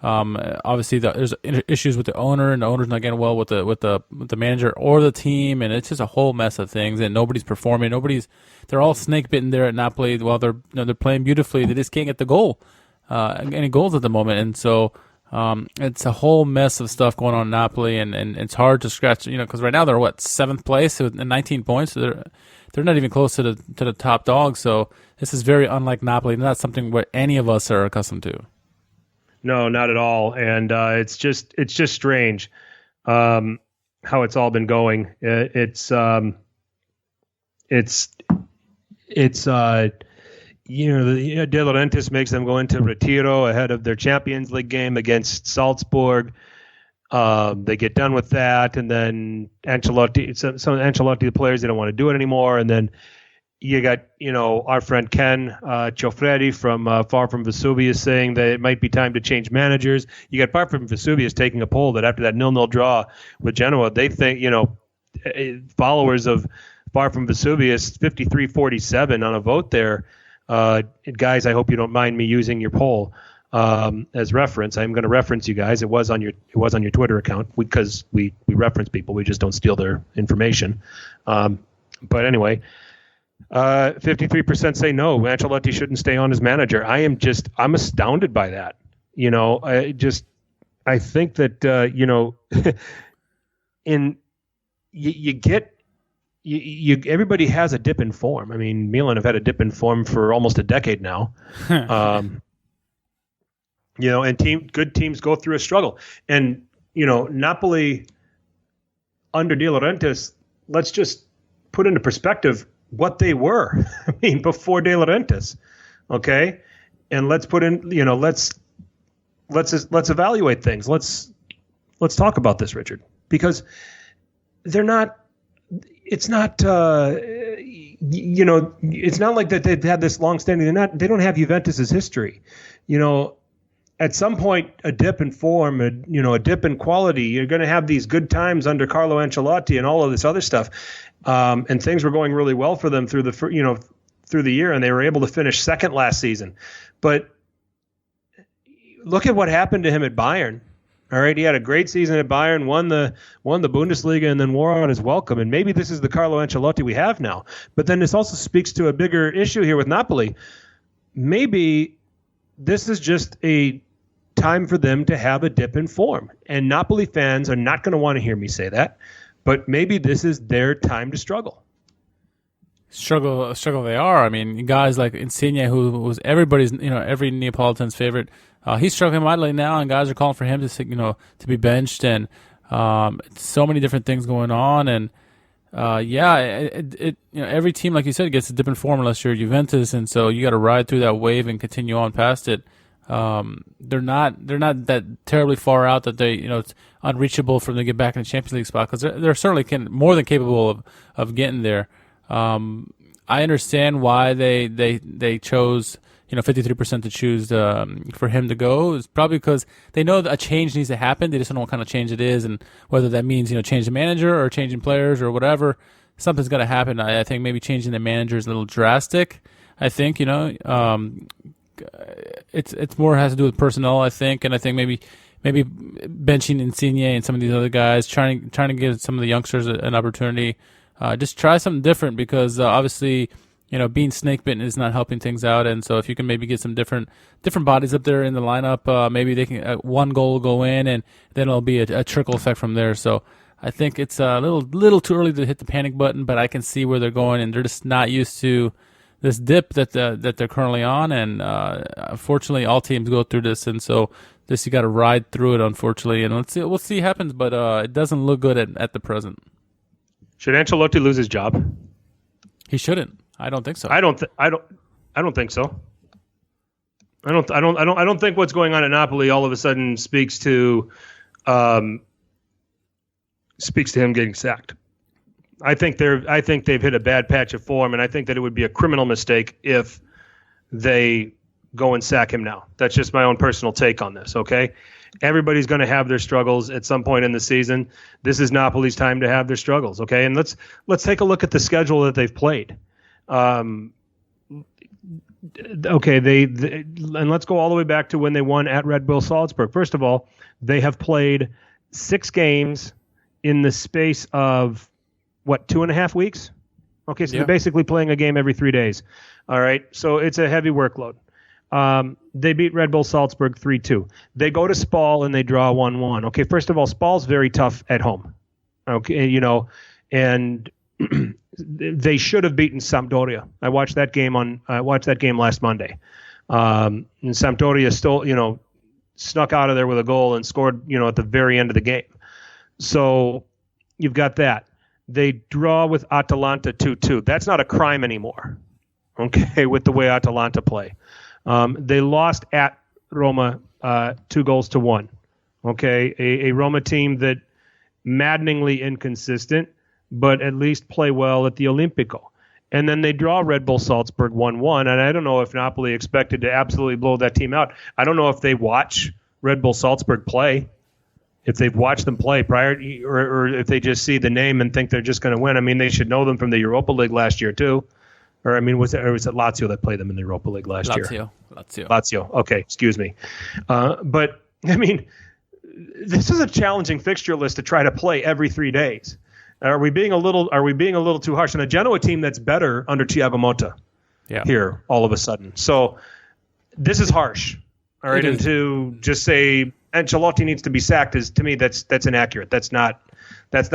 Obviously, there's issues with the owner, and the owner's not getting well with the manager or the team, and it's just a whole mess of things. And nobody's performing. They're all snake bitten there at Napoli. While they're playing beautifully, they just can't get the goal, any goals at the moment. And so it's a whole mess of stuff going on in Napoli, and it's hard to scratch. Because right now they're 7th place with 19 points. So they're not even close to the top dog. So this is very unlike Napoli, and not something what any of us are accustomed to. No, not at all. And it's just strange how it's all been going. De Laurentiis makes them go into retiro ahead of their Champions League game against Salzburg. They get done with that, and then Ancelotti, the players, they don't want to do it anymore. And then you got, our friend Ken Ciofredi from Far From Vesuvius saying that it might be time to change managers. You got Far From Vesuvius taking a poll that after that 0-0 draw with Genoa, they think, followers of Far From Vesuvius, 53-47 on a vote there. Guys, I hope you don't mind me using your poll as reference. I'm going to reference you guys. It was on your Twitter account because we reference people. We just don't steal their information. But anyway. 53% say no, Ancelotti shouldn't stay on as manager. I'm astounded by that. I think that, everybody has a dip in form. I mean, Milan have had a dip in form for almost a decade now. And good teams go through a struggle. And, Napoli under De Laurentiis, let's just put into perspective what they were. I mean, before De Laurentiis, okay? And let's put in, let's evaluate things. Let's talk about this, Richard, because it's not it's not like that they've had this long-standing. They don't have Juventus's history. At some point, a dip in form, a dip in quality. You're going to have these good times under Carlo Ancelotti and all of this other stuff. And things were going really well for them through the year, and they were able to finish second last season. But look at what happened to him at Bayern. All right, he had a great season at Bayern, won the Bundesliga, and then wore out his welcome. And maybe this is the Carlo Ancelotti we have now. But then this also speaks to a bigger issue here with Napoli. Maybe this is just a time for them to have a dip in form. And Napoli fans are not going to want to hear me say that. But maybe this is their time to struggle. Struggle they are. I mean, guys like Insigne, who was everybody's, every Neapolitan's favorite, he's struggling mightily now, and guys are calling for him to be benched, and so many different things going on. And every team, like you said, gets a dip in form unless you're Juventus, and so you got to ride through that wave and continue on past it. They're not that terribly far out that they, it's unreachable for them to get back in the Champions League spot, because they're certainly more than capable of getting there. I understand why they chose 53% to choose for him to go. It's probably because they know that a change needs to happen. They just don't know what kind of change it is, and whether that means change the manager or changing players or whatever. Something's got to happen. I think maybe changing the manager is a little drastic. I think it's more has to do with personnel. I think, and I think maybe benching Insigne and some of these other guys, trying to give some of the youngsters an opportunity. Just try something different, because obviously, being snake bitten is not helping things out. And so if you can maybe get some different bodies up there in the lineup, maybe they can one goal will go in, and then it'll be a trickle effect from there. So I think it's a little too early to hit the panic button, but I can see where they're going, and they're just not used to this dip that they're currently on. And unfortunately, all teams go through this, and so you got to ride through it, unfortunately. And we'll see what happens, but it doesn't look good at the present. Should Ancelotti lose his job? He shouldn't. I don't think so. I don't think so. I don't think what's going on at Napoli all of a sudden speaks to him getting sacked. I think they've hit a bad patch of form, and I think that it would be a criminal mistake if they go and sack him now. That's just my own personal take on this, okay? Everybody's going to have their struggles at some point in the season. This is Napoli's time to have their struggles, okay? And let's take a look at the schedule that they've played. And let's go all the way back to when they won at Red Bull Salzburg. First of all, they have played 6 games in the space of 2.5 weeks? Okay, so They're basically playing a game every 3 days. All right, so it's a heavy workload. They beat Red Bull Salzburg 3-2. They go to Spal and they draw 1-1. Okay, first of all, Spal's very tough at home. Okay, and they should have beaten Sampdoria. I watched that game last Monday. And Sampdoria still, snuck out of there with a goal and scored, at the very end of the game. So you've got that. They draw with Atalanta 2-2. That's not a crime anymore, okay, with the way Atalanta play. They lost at Roma 2-1, okay, a Roma team that maddeningly inconsistent, but at least play well at the Olimpico. And then they draw Red Bull Salzburg 1-1, and I don't know if Napoli expected to absolutely blow that team out. I don't know if they watch Red Bull Salzburg play, if they've watched them play prior, or if they just see the name and think they're just going to win. I mean, they should know them from the Europa League last year too. Or, I mean, was it Lazio that played them in the Europa League last year? Lazio. Okay, excuse me. But, I mean, this is a challenging fixture list to try to play every 3 days. Are we being a little too harsh on a Genoa team that's better under Thiago Motta here all of a sudden? So this is harsh. All right, and to just say Ancelotti needs to be sacked is, to me, that's inaccurate. That's not going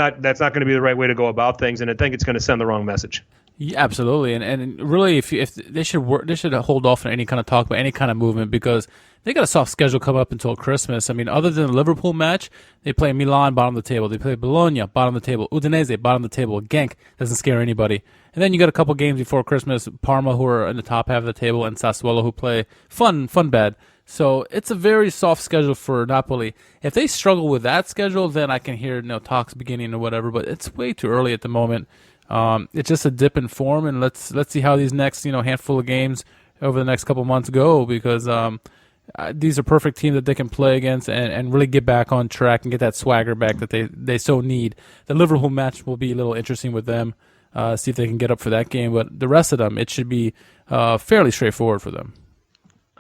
to be the right way to go about things, and I think it's going to send the wrong message. Yeah, absolutely, and really, if they should hold off on any kind of talk about any kind of movement, because they got a soft schedule coming up until Christmas. I mean, other than the Liverpool match, they play Milan, bottom of the table. They play Bologna, bottom of the table. Udinese, bottom of the table. Genk doesn't scare anybody. And then you got a couple games before Christmas. Parma, who are in the top half of the table, and Sassuolo, who play fun bad. So it's a very soft schedule for Napoli. If they struggle with that schedule, then I can hear talks beginning or whatever. But it's way too early at the moment. It's just a dip in form, and let's see how these next handful of games over the next couple months go, because these are perfect teams that they can play against and really get back on track and get that swagger back that they so need. The Liverpool match will be a little interesting with them. See if they can get up for that game, but the rest of them, it should be fairly straightforward for them.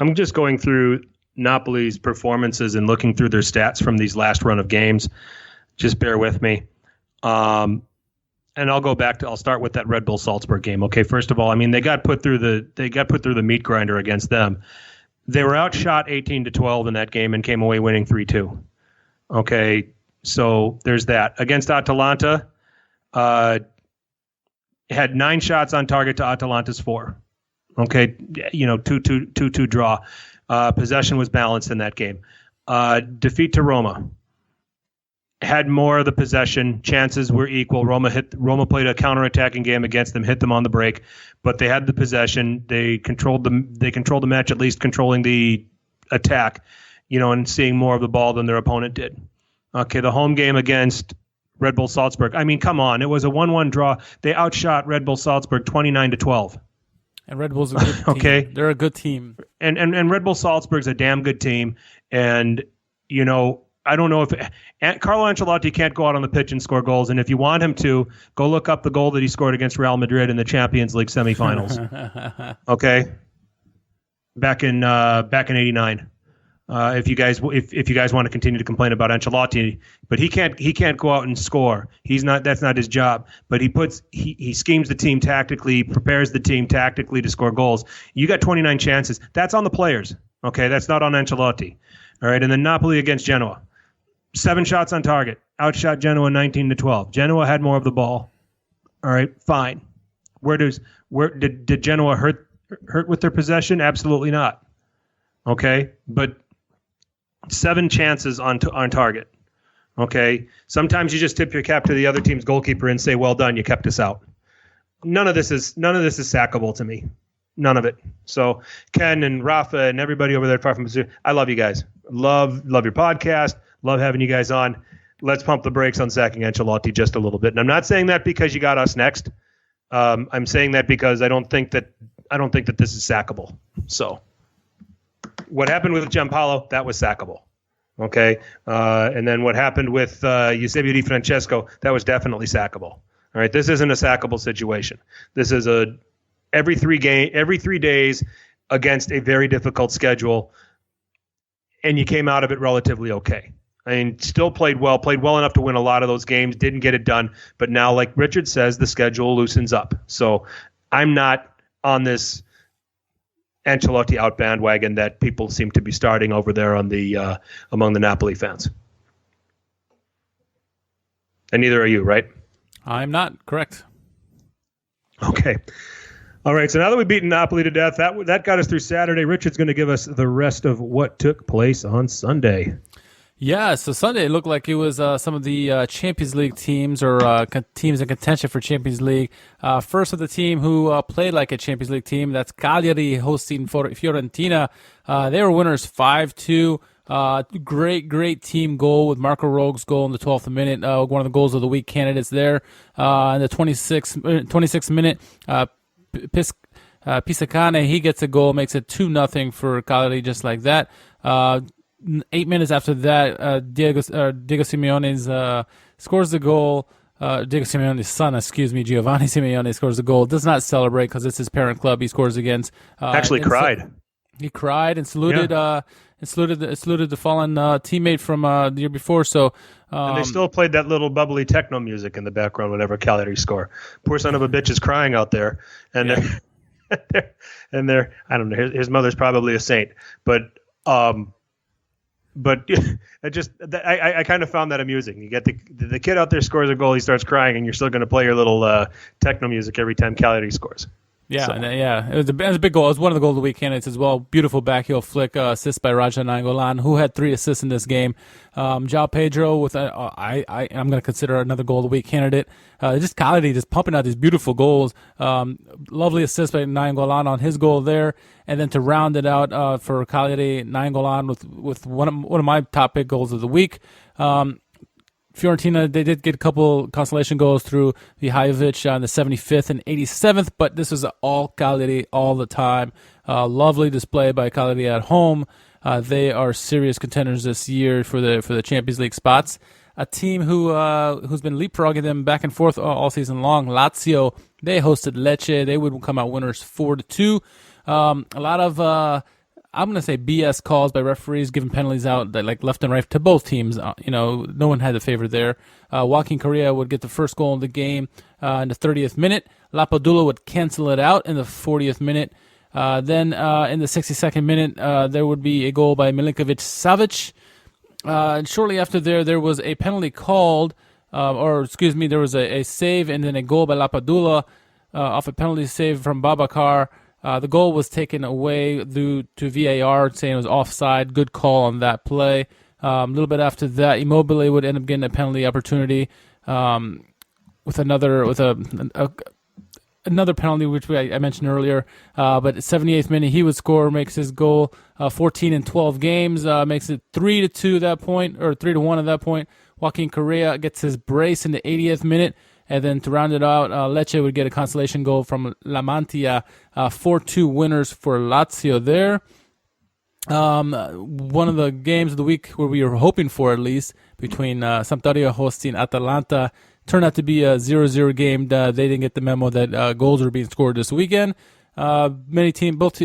I'm just going through Napoli's performances and looking through their stats from these last run of games. Just bear with me. And I'll start with that Red Bull Salzburg game. Okay, first of all, I mean, they got put through the meat grinder against them. They were outshot 18-12 in that game and came away winning 3-2. Okay, so there's that. Against Atalanta, had 9 shots on target to Atalanta's 4. Okay, 2-2 draw. Possession was balanced in that game. Defeat to Roma. Had more of the possession. Chances were equal. Roma played a counterattacking game against them, hit them on the break, but they had the possession. They controlled the match, at least controlling the attack, and seeing more of the ball than their opponent did. Okay, the home game against Red Bull Salzburg. I mean, come on, it was a 1-1 draw. They outshot Red Bull Salzburg 29-12. And Red Bull's a good team. Okay. They're a good team. And Red Bull Salzburg's a damn good team. And, I don't know if Carlo Ancelotti can't go out on the pitch and score goals. And if you want him to, go look up the goal that he scored against Real Madrid in the Champions League semifinals. Okay. Back in '89. If you guys want to continue to complain about Ancelotti, but he can't go out and score. That's not his job. But he schemes the team tactically, prepares the team tactically to score goals. You got 29 chances. That's on the players. Okay, that's not on Ancelotti. All right, and then Napoli against Genoa, 7 shots on target, outshot Genoa 19-12. Genoa had more of the ball. All right, fine. Where did Genoa hurt with their possession? Absolutely not. Okay, but 7 chances on target. Okay, sometimes you just tip your cap to the other team's goalkeeper and say, "Well done, you kept us out." None of this is sackable to me. None of it. So Ken and Rafa and everybody over there at Far From Azzurri, I love you guys. Love your podcast. Love having you guys on. Let's pump the brakes on sacking Ancelotti just a little bit. And I'm not saying that because you got us next. I'm saying that because I don't think that this is sackable. So what happened with Giampaolo, that was sackable. Okay. And then what happened with Eusebio Di Francesco, that was definitely sackable. All right. This isn't a sackable situation. This is every 3 days against a very difficult schedule, and you came out of it relatively okay. I mean, still played well enough to win a lot of those games, didn't get it done, but now, like Richard says, the schedule loosens up. So I'm not on this Ancelotti out bandwagon that people seem to be starting over there on the among the Napoli fans. And neither are you, right? I'm not, correct. Okay. All right, so now that we've beaten Napoli to death, that got us through Saturday. Richard's going to give us the rest of what took place on Sunday. Yeah, so Sunday it looked like it was some of the Champions League teams or teams in contention for Champions League. First of the team who played like a Champions League team, that's Cagliari hosting Fiorentina. They were winners 5-2. Great team goal with Marco Rogue's goal in the 12th minute. One of the goals of the week candidates there. In the 26th minute, Pisacane, he gets a goal, makes it 2-0 for Cagliari just like that. 8 minutes after that, Diego Simeone's scores the goal. Diego Simeone's son, Giovanni Simeone scores the goal. Does not celebrate because it's his parent club he scores against. Actually cried. He cried and saluted. Saluted the fallen teammate from the year before. So and they still played that little bubbly techno music in the background whenever Cagliari score. Poor son of a bitch is crying out there, and they're I don't know. His mother's probably a saint, but I kind of found that amusing. You get the kid out there scores a goal, he starts crying, and you're still going to play your little techno music every time Cagliari scores. Yeah, so. It was a big goal. It was one of the goal of the week candidates as well. Beautiful backheel flick, assist by Raja Nainggolan, who had 3 assists in this game. João Pedro with I'm going to consider another goal of the week candidate. Just Cagliari just pumping out these beautiful goals. Lovely assist by Nainggolan on his goal there, and then to round it out for Cagliari, Nainggolan with one of my top big goals of the week. Fiorentina, they did get a couple consolation goals through Vihajovic on the 75th and 87th, but this was all Cagliari all the time. Lovely display by Cagliari at home. They are serious contenders this year for the Champions League spots. A team who's been leapfrogging them back and forth all season long, Lazio, they hosted Lecce. They would come out winners 4-2. A lot of I'm going to say BS calls by referees, giving penalties out that like left and right to both teams. No one had the favor there. Joaquin Correa would get the first goal in the game in the 30th minute. Lapadula would cancel it out in the 40th minute. Then in the 62nd minute, there would be a goal by Milinkovic-Savic. And shortly after there was a penalty called, there was a save and then a goal by Lapadula off a penalty save from Babacar. The goal was taken away due to VAR, saying it was offside. Good call on that play. A little bit after that, Immobile would end up getting a penalty opportunity with another penalty, which I mentioned earlier. But 78th minute, he would score, makes his goal. 14 in 12 games, makes it 3-2 at that point, or 3-1 at that point. Joaquin Correa gets his brace in the 80th minute. And then to round it out, Lecce would get a consolation goal from La Mantia. 4-2 winners for Lazio there. One of the games of the week where we were hoping for, at least, between Sampdoria hosting Atalanta, turned out to be a 0-0 game. They didn't get the memo that goals were being scored this weekend. Both teams,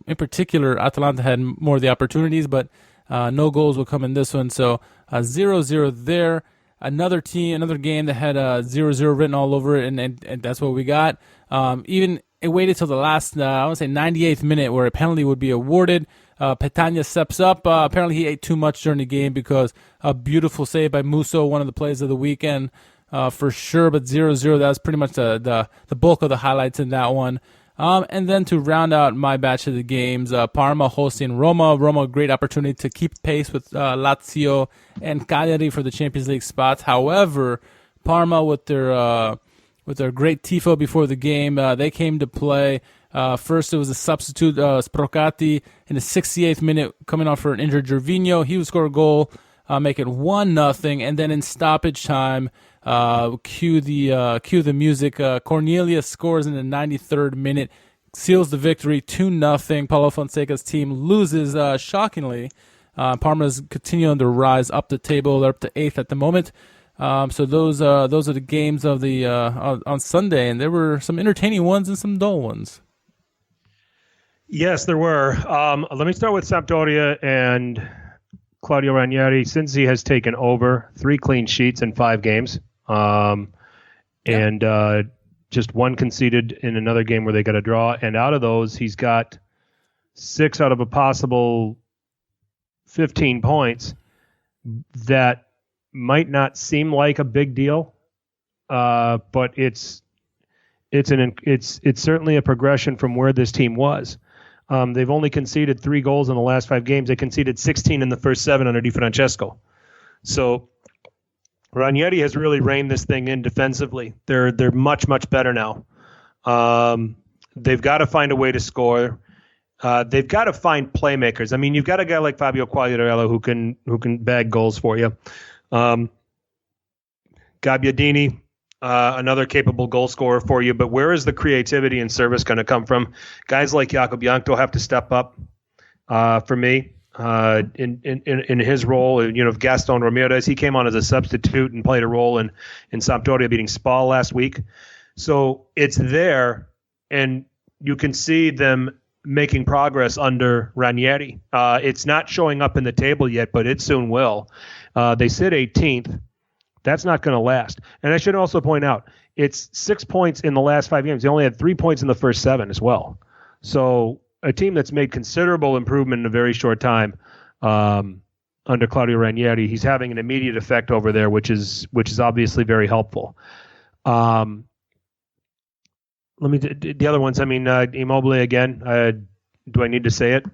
in particular, Atalanta had more of the opportunities, but No goals will come in this one. So 0-0 there. Another game that had 0-0 written all over it, and that's what we got. Even it waited till the last, I want to say 98th minute where a penalty would be awarded. Petagna steps up. Apparently he ate too much during the game because a beautiful save by Musso, one of the plays of the weekend for sure. But 0-0, that was pretty much the bulk of the highlights in that one. And then to round out my batch of the games, Parma hosting Roma. Roma, great opportunity to keep pace with Lazio and Cagliari for the Champions League spots. However, Parma with their great tifo before the game, they came to play. First, it was a substitute, Sprocati, in the 68th minute, coming off for an injured Gervinho. He would score a goal, make it 1-0, and then in stoppage time, cue the music. Cornelius scores in the 93rd minute, seals the victory, 2-0. Paulo Fonseca's team loses shockingly. Parma's continuing to rise up the table. They're up to 8th at the moment. So those are the games of the on Sunday, and there were some entertaining ones and some dull ones. Yes, there were. Let me start with Sampdoria and Claudio Ranieri. Since he has taken over, 3 clean sheets in 5 games, and just 1 conceded in another game where they got a draw. And out of those, he's got 6 out of a possible 15 points that might not seem like a big deal, but it's certainly a progression from where this team was. They've only conceded 3 goals in the last 5 games. They conceded 16 in the first 7 under Di Francesco. So Ranieri has really reined this thing in defensively. They're much better now. They've got to find a way to score. They've got to find playmakers. I mean, you've got a guy like Fabio Quagliarella who can bag goals for you. Gabbiadini, another capable goal scorer for you, but where is the creativity and service going to come from? Guys like Jacob Bianco have to step up for me in his role. If Gaston Ramirez, he came on as a substitute and played a role in Sampdoria beating Spal last week. So it's there, and you can see them making progress under Ranieri. It's not showing up in the table yet, but it soon will. They sit 18th. That's not going to last. And I should also point out, it's 6 points in the last 5 games. They only had 3 points in the first 7 as well. So a team that's made considerable improvement in a very short time under Claudio Ranieri. He's having an immediate effect over there, which is obviously very helpful. The other ones. I mean, Immobile again. Do I need to say it?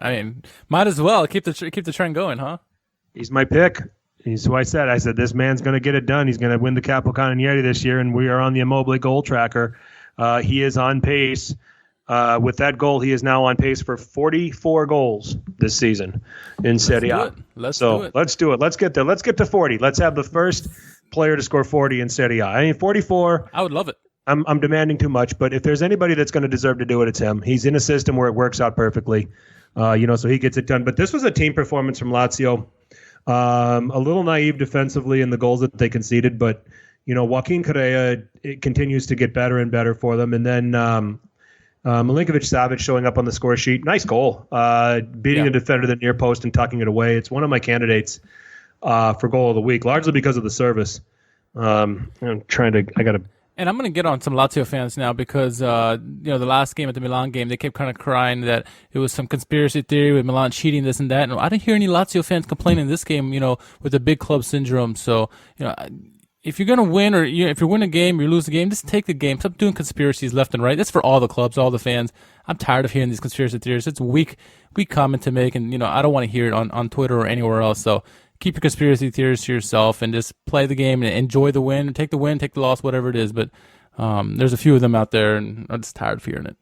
I mean, might as well keep the trend going, huh? He's my pick. He's who I said this man's going to get it done. He's going to win the Capocannoniere this year, and we are on the Immobile goal tracker. He is on pace. With that goal, he is now on pace for 44 goals this season in Serie A. Let's do it. Let's do it. Let's get there. Let's get to 40. Let's have the first player to score 40 in Serie A. I mean, 44. I would love it. I'm demanding too much, but if there's anybody that's going to deserve to do it, it's him. He's in a system where it works out perfectly, so he gets it done. But this was a team performance from Lazio. A little naive defensively in the goals that they conceded, but Joaquin Correa, it continues to get better and better for them. And then Milinkovic-Savic showing up on the score sheet.1nice goal, beating a defender at the near post and tucking it away. It's one of my candidates for goal of the week, largely because of the service. And I'm going to get on some Lazio fans now because, the last game at the Milan game, they kept kind of crying that it was some conspiracy theory with Milan cheating, this and that. And I didn't hear any Lazio fans complaining this game, with the big club syndrome. So, if you're going to win or if you win a game, you lose a game, just take the game. Stop doing conspiracies left and right. That's for all the clubs, all the fans. I'm tired of hearing these conspiracy theories. It's weak comment to make. And, I don't want to hear it on Twitter or anywhere else. So, keep your conspiracy theories to yourself and just play the game and enjoy the win. Take the win, take the loss, whatever it is. But there's a few of them out there, and I'm just tired of hearing it.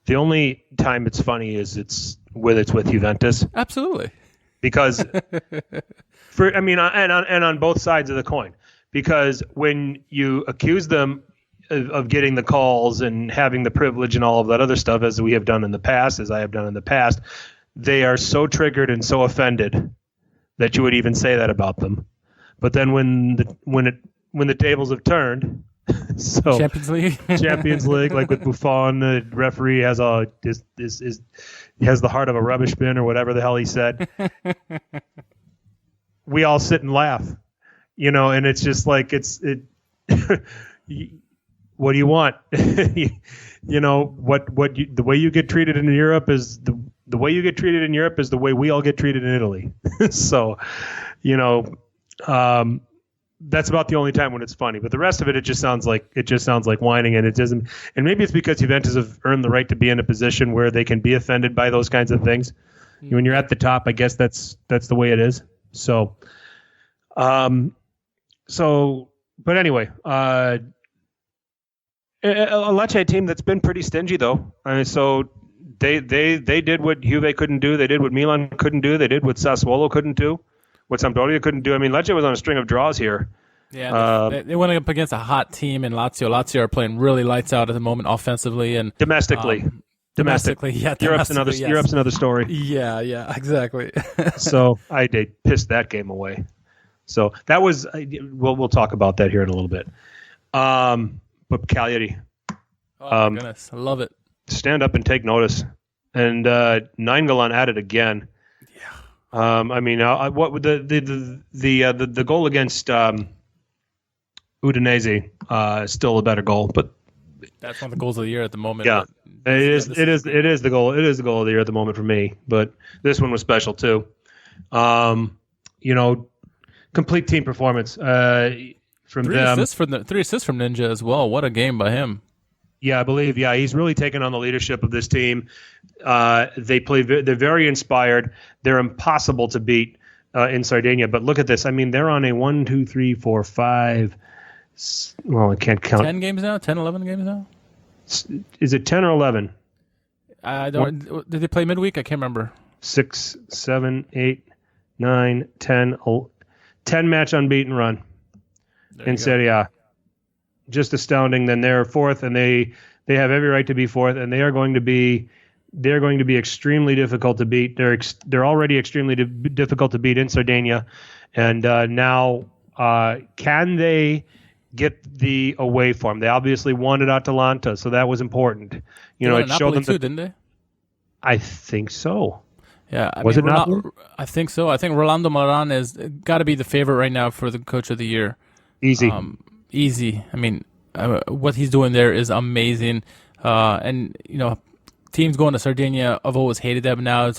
The only time it's funny is it's with Juventus. Absolutely. Because, on both sides of the coin. Because when you accuse them of getting the calls and having the privilege and all of that other stuff, as we have done in the past, as I have done in the past, they are so triggered and so offended that you would even say that about them. But then when the tables have turned So Champions League. Champions League, like with Buffon, the referee has he has the heart of a rubbish bin or whatever the hell he said. We all sit and laugh, and it's just like what do you want? The way you get treated in Europe is the way you get treated in Europe is the way we all get treated in Italy. So, that's about the only time when it's funny. But the rest of it just sounds like whining, and it doesn't. And maybe it's because Juventus have earned the right to be in a position where they can be offended by those kinds of things. When you're at the top, I guess that's the way it is. So, but anyway, a Lecce team that's been pretty stingy though. So they did what Juve couldn't do. They did what Milan couldn't do. They did what Sassuolo couldn't do. What Sampdoria couldn't do. I mean, Lecce was on a string of draws here. Yeah, they went up against a hot team in Lazio. Lazio are playing really lights out at the moment offensively and domestically. Yeah, Europe's another story. Yeah, exactly. So they pissed that game away. So that was we'll talk about that here in a little bit. But Cagliari, oh my goodness, I love it. Stand up and take notice. And Nainggolan at it again. I mean, what would the goal against Udinese still a better goal, but that's one of the goals of the year at the moment. Yeah, it is the goal. It is the goal of the year at the moment for me. But this one was special too. Complete team performance from them. Three assists from Ninja as well. What a game by him. Yeah, I believe. Yeah, he's really taken on the leadership of this team. They're very inspired. They're impossible to beat in Sardinia. But look at this. I mean, they're on a 1, 2, 3, 4, 5. Well, I can't count. 10 games now? 10, 11 games now? Is it 10 or 11? I don't. Did they play midweek? I can't remember. 6, 7, 8, 9, 10, 10 match unbeaten run in Serie A. Just astounding. Then they're fourth, and they have every right to be fourth, and they're going to be extremely difficult to beat. They're already extremely difficult to beat in Sardinia, and now can they get the away form? They obviously won at Atalanta, so that was important. It showed them too, didn't they? I think so. Yeah, it Napoli? I think so. I think Rolando Maran has got to be the favorite right now for the coach of the year. Easy. Easy. I mean, what he's doing there is amazing. And teams going to Sardinia, I've always hated them. Now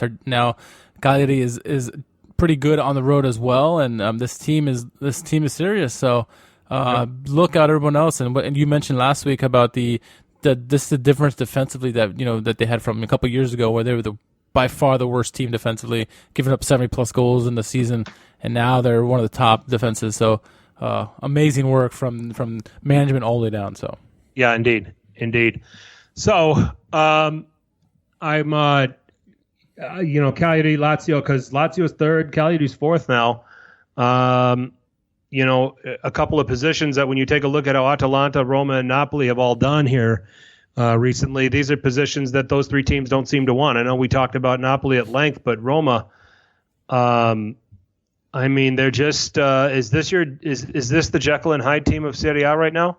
Cagliari is pretty good on the road as well, and this team is serious. So look out, everyone else. And you mentioned last week about the difference defensively that they had from a couple of years ago, where they were by far the worst team defensively, giving up 70+ goals in the season, and now they're one of the top defenses. So. Amazing work from management all the way down. So yeah, indeed. So I'm Cagliari, Lazio, because Lazio's third, Cagliari's fourth now. A couple of positions that when you take a look at how Atalanta, Roma, and Napoli have all done here recently, these are positions that those three teams don't seem to want. I know we talked about Napoli at length, but Roma. I mean, they're just is this the Jekyll and Hyde team of Serie A right now?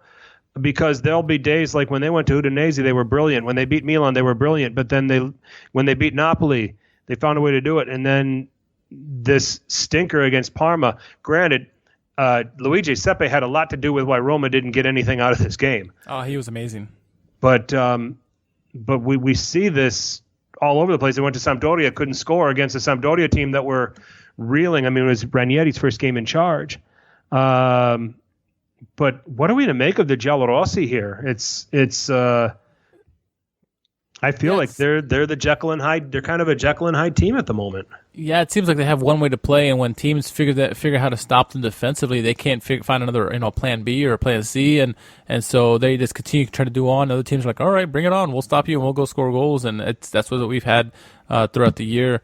Because there'll be days like when they went to Udinese, they were brilliant. When they beat Milan, they were brilliant. But then when they beat Napoli, they found a way to do it. And then this stinker against Parma. Granted, Luigi Sepe had a lot to do with why Roma didn't get anything out of this game. Oh, he was amazing. But we see this all over the place. They went to Sampdoria, couldn't score against a Sampdoria team that were reeling. I mean, it was Ranieri's first game in charge. But what are we to make of the Giallorossi here? I feel like they're the Jekyll and Hyde. They're kind of a Jekyll and Hyde team at the moment. Yeah, it seems like they have one way to play, and when teams figure how to stop them defensively, they can't find another plan B or plan C, and so they just continue to try to do on. Other teams are like, all right, bring it on, we'll stop you, and we'll go score goals, and that's what we've had throughout the year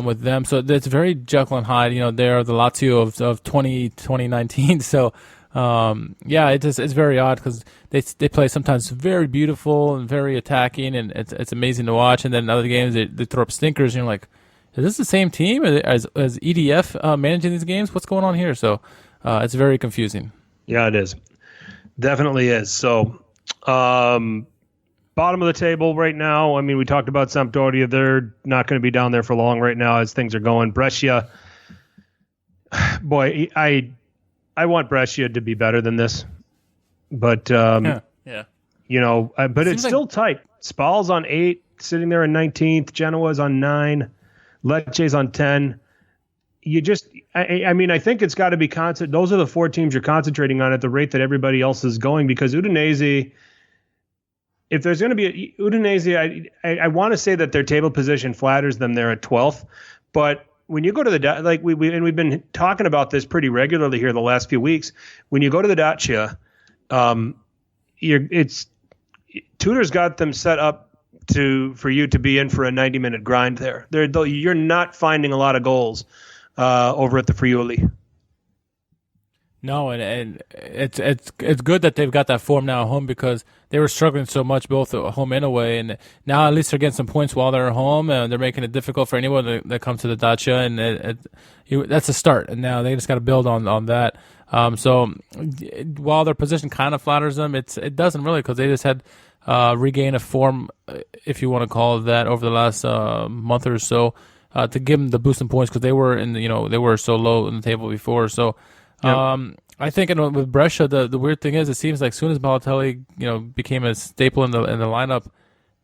with them. So it's very Jekyll and Hyde. They're the Lazio of 2019. So. It's very odd because they play sometimes very beautiful and very attacking, and it's amazing to watch. And then in other games they throw up stinkers, and you're like, is this the same team as EDF managing these games? What's going on here? So it's very confusing. Yeah, it is. Definitely is. So, bottom of the table right now. I mean, we talked about Sampdoria. They're not going to be down there for long right now as things are going. Brescia, boy, I want Brescia to be better than this, but Yeah. but it's still tight. Spal's on 8, sitting there in 19th. Genoa's on 9. Lecce's on 10. I think it's got to be constant. Those are the 4 teams you're concentrating on at the rate that everybody else is going, because Udinese, if there's going to be Udinese, I want to say that their table position flatters them there at 12th, but when you go to the we've been talking about this pretty regularly here the last few weeks. When you go to the Dacia, Tudor's got them set up for you to be in for a 90-minute grind there. You're not finding a lot of goals over at the Friuli. No, and it's good that they've got that form now at home, because they were struggling so much both at home and away, and now at least they're getting some points while they're at home, and they're making it difficult for anyone that comes to the Dacia, and that's a start. And now they just got to build on that. So while their position kind of flatters them, it doesn't really, because they just had regain of form, if you want to call it that, over the last month or so, to give them the boost in points, because they were so low in the table before. So. Yep. I think with Brescia, the weird thing is, it seems like as soon as Balotelli, became a staple in the lineup,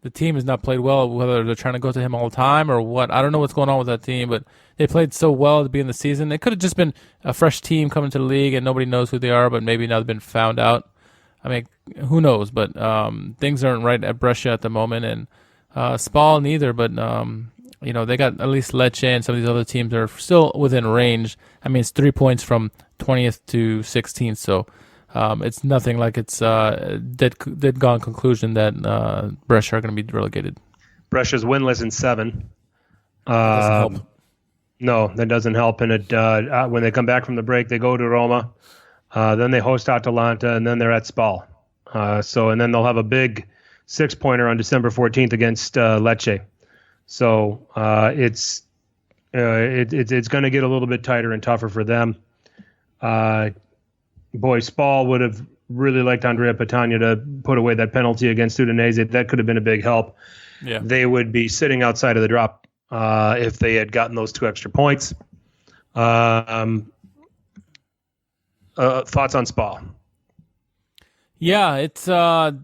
the team has not played well. Whether they're trying to go to him all the time or what, I don't know what's going on with that team. But they played so well to be in the season. It could have just been a fresh team coming to the league and nobody knows who they are, but maybe now they've been found out. I mean, who knows? But things aren't right at Brescia at the moment, and Spal neither. But they got at least Lecce and some of these other teams that are still within range. I mean, it's 3 points from 20th to 16th, so it's nothing like it's dead gone conclusion that Brescia are going to be relegated. Brescia's winless in 7. Doesn't help. No, that doesn't help. And when they come back from the break, they go to Roma, then they host Atalanta, and then they're at Spal. And then they'll have a big 6-pointer on December 14th against Lecce. So it's going to get a little bit tighter and tougher for them. Spal would have really liked Andrea Petagna to put away that penalty against Udinese. That could have been a big help. Yeah. They would be sitting outside of the drop if they had gotten those 2 extra points. Thoughts on Spal? Yeah, it's that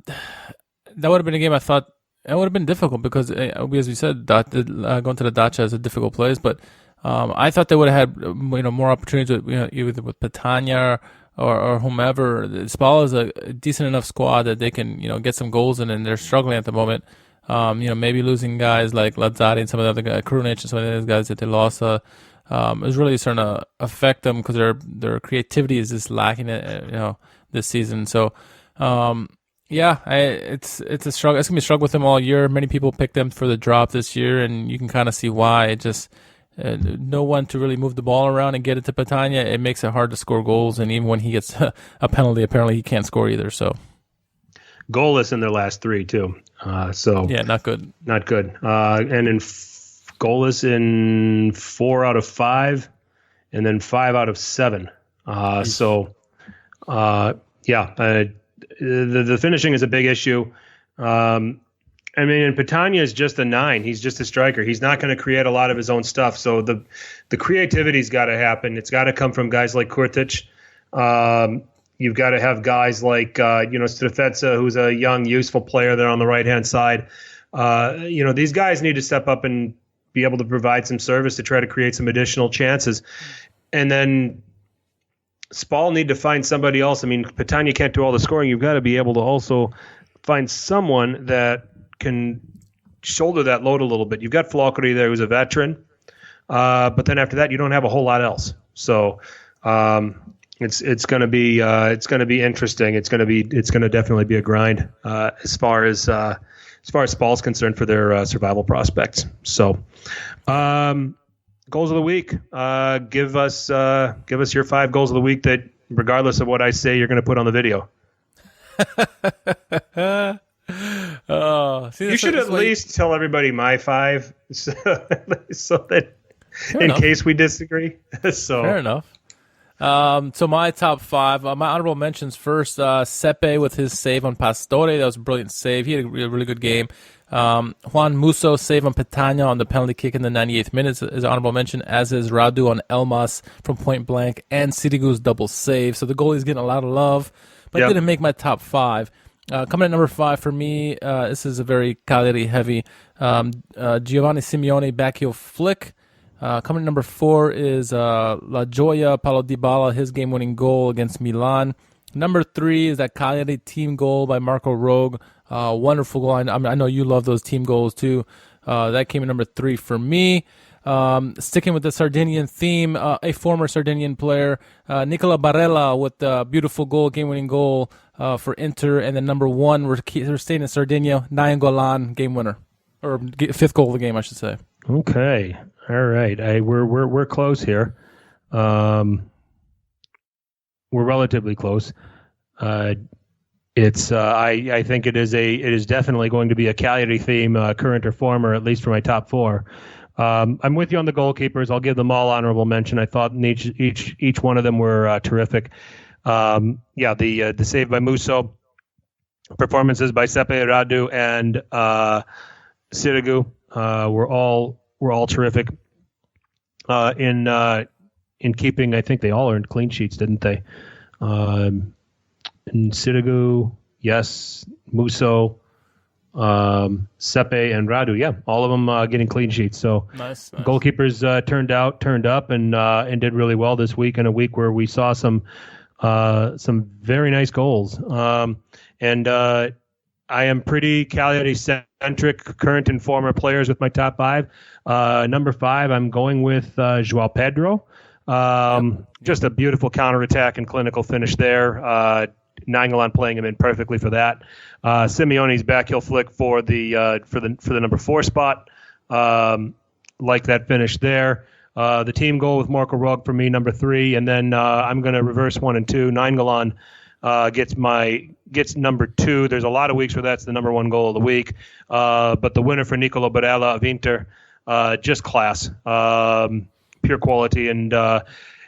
would have been a game I thought it would have been difficult, because as we said, going to the Dacia is a difficult place, but I thought they would have had more opportunities with, either with Petagna or whomever. Spal is a decent enough squad that they can get some goals in, and they're struggling at the moment. Maybe losing guys like Lazzari and some of the other guys, Krunic and some of those guys that they lost, is really starting to affect them, because their creativity is just lacking this season. So it's a struggle. It's gonna be a struggle with them all year. Many people picked them for the drop this year, and you can kind of see why. It just no one to really move the ball around and get it to Petagna. It makes it hard to score goals, and even when he gets a penalty, apparently he can't score either. So goalless in their last 3 too. Not good. Not good. And goalless in 4 out of 5, and then 5 out of 7. The finishing is a big issue. And Petagna is just a 9. He's just a striker. He's not going to create a lot of his own stuff. So the creativity's got to happen. It's got to come from guys like Kurtic. You've got to have guys like Strefezza, who's a young, useful player there on the right-hand side. These guys need to step up and be able to provide some service to try to create some additional chances. And then Spal need to find somebody else. I mean, Petagna can't do all the scoring. You've got to be able to also find someone that can shoulder that load a little bit. You've got Flockery there, who's a veteran, but then after that, you don't have a whole lot else. So it's going to be interesting. It's going to definitely be a grind as far as Spal's concerned for their survival prospects. So. Goals of the week. Give us your 5 goals of the week that, regardless of what I say, you're going to put on the video. You should at least tell everybody my 5, so that in case we disagree. So fair enough. So my top five, my honorable mentions first, Sepe with his save on Pastore. That was a brilliant save. He had a really good game. Juan Musso save on Petagna on the penalty kick in the 98th minute is honorable mention, as is Radu on Elmas from point blank, and Sirigu's double save. So the goalie's getting a lot of love, but didn't make my top five. Coming at number five for me, this is a very Cagliari heavy. Giovanni Simeone backheel flick. Coming at number four is La Gioia, Paulo Dybala, his game-winning goal against Milan. Number three is that Cagliari team goal by Marco Rogue. Wonderful goal. I know you love those team goals too. That came at number three for me. Sticking with the Sardinian theme, a former Sardinian player, Nicola Barella with the beautiful goal, game-winning goal for Inter. And then number one, we're staying in Sardinia, Nainggolan, game winner. Or fifth goal of the game, I should say. Okay. All right. We're close here. We're relatively close. It's I think it is definitely going to be a Cagliari theme, current or former, at least for my top four. I'm with you on the goalkeepers. I'll give them all honorable mention. I thought each one of them were terrific. The save by Musso, performances by Sepe, Radu, and Sirigu were all terrific. In keeping, I think they all earned clean sheets, didn't they? And Sirigu, yes, Musso, Sepe, and Radu, all of them getting clean sheets. So nice. Goalkeepers turned up and did really well this week, in a week where we saw some very nice goals. I am pretty Cagliari-centric, current and former players with my top five. Number five, I'm going with João Pedro. Just a beautiful counterattack and clinical finish there. Nainggolan playing him in perfectly for that. Simeone's backheel flick for the number four spot. Like that finish there. The team goal with Marco Rogue for me, number three, and then I'm going to reverse one and two. Nainggolan gets number two. There's a lot of weeks where that's the number one goal of the week. But the winner for Nicolo Barella of Inter, just class, pure quality, and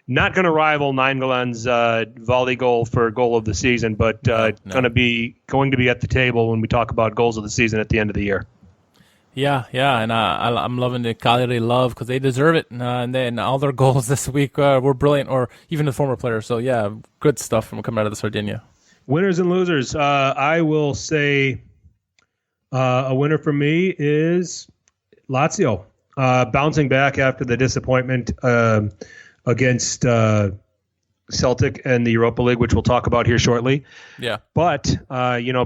not going to rival Nainggolan's volley goal for goal of the season, but going to be at the table when we talk about goals of the season at the end of the year. Yeah, and I'm loving the Cagliari love because they deserve it, and then all their goals this week were brilliant, or even the former players. So yeah, good stuff from coming out of the Sardinia. Winners and losers. I will say a winner for me is Lazio, bouncing back after the disappointment against Celtic and the Europa League, which we'll talk about here shortly. Yeah. But,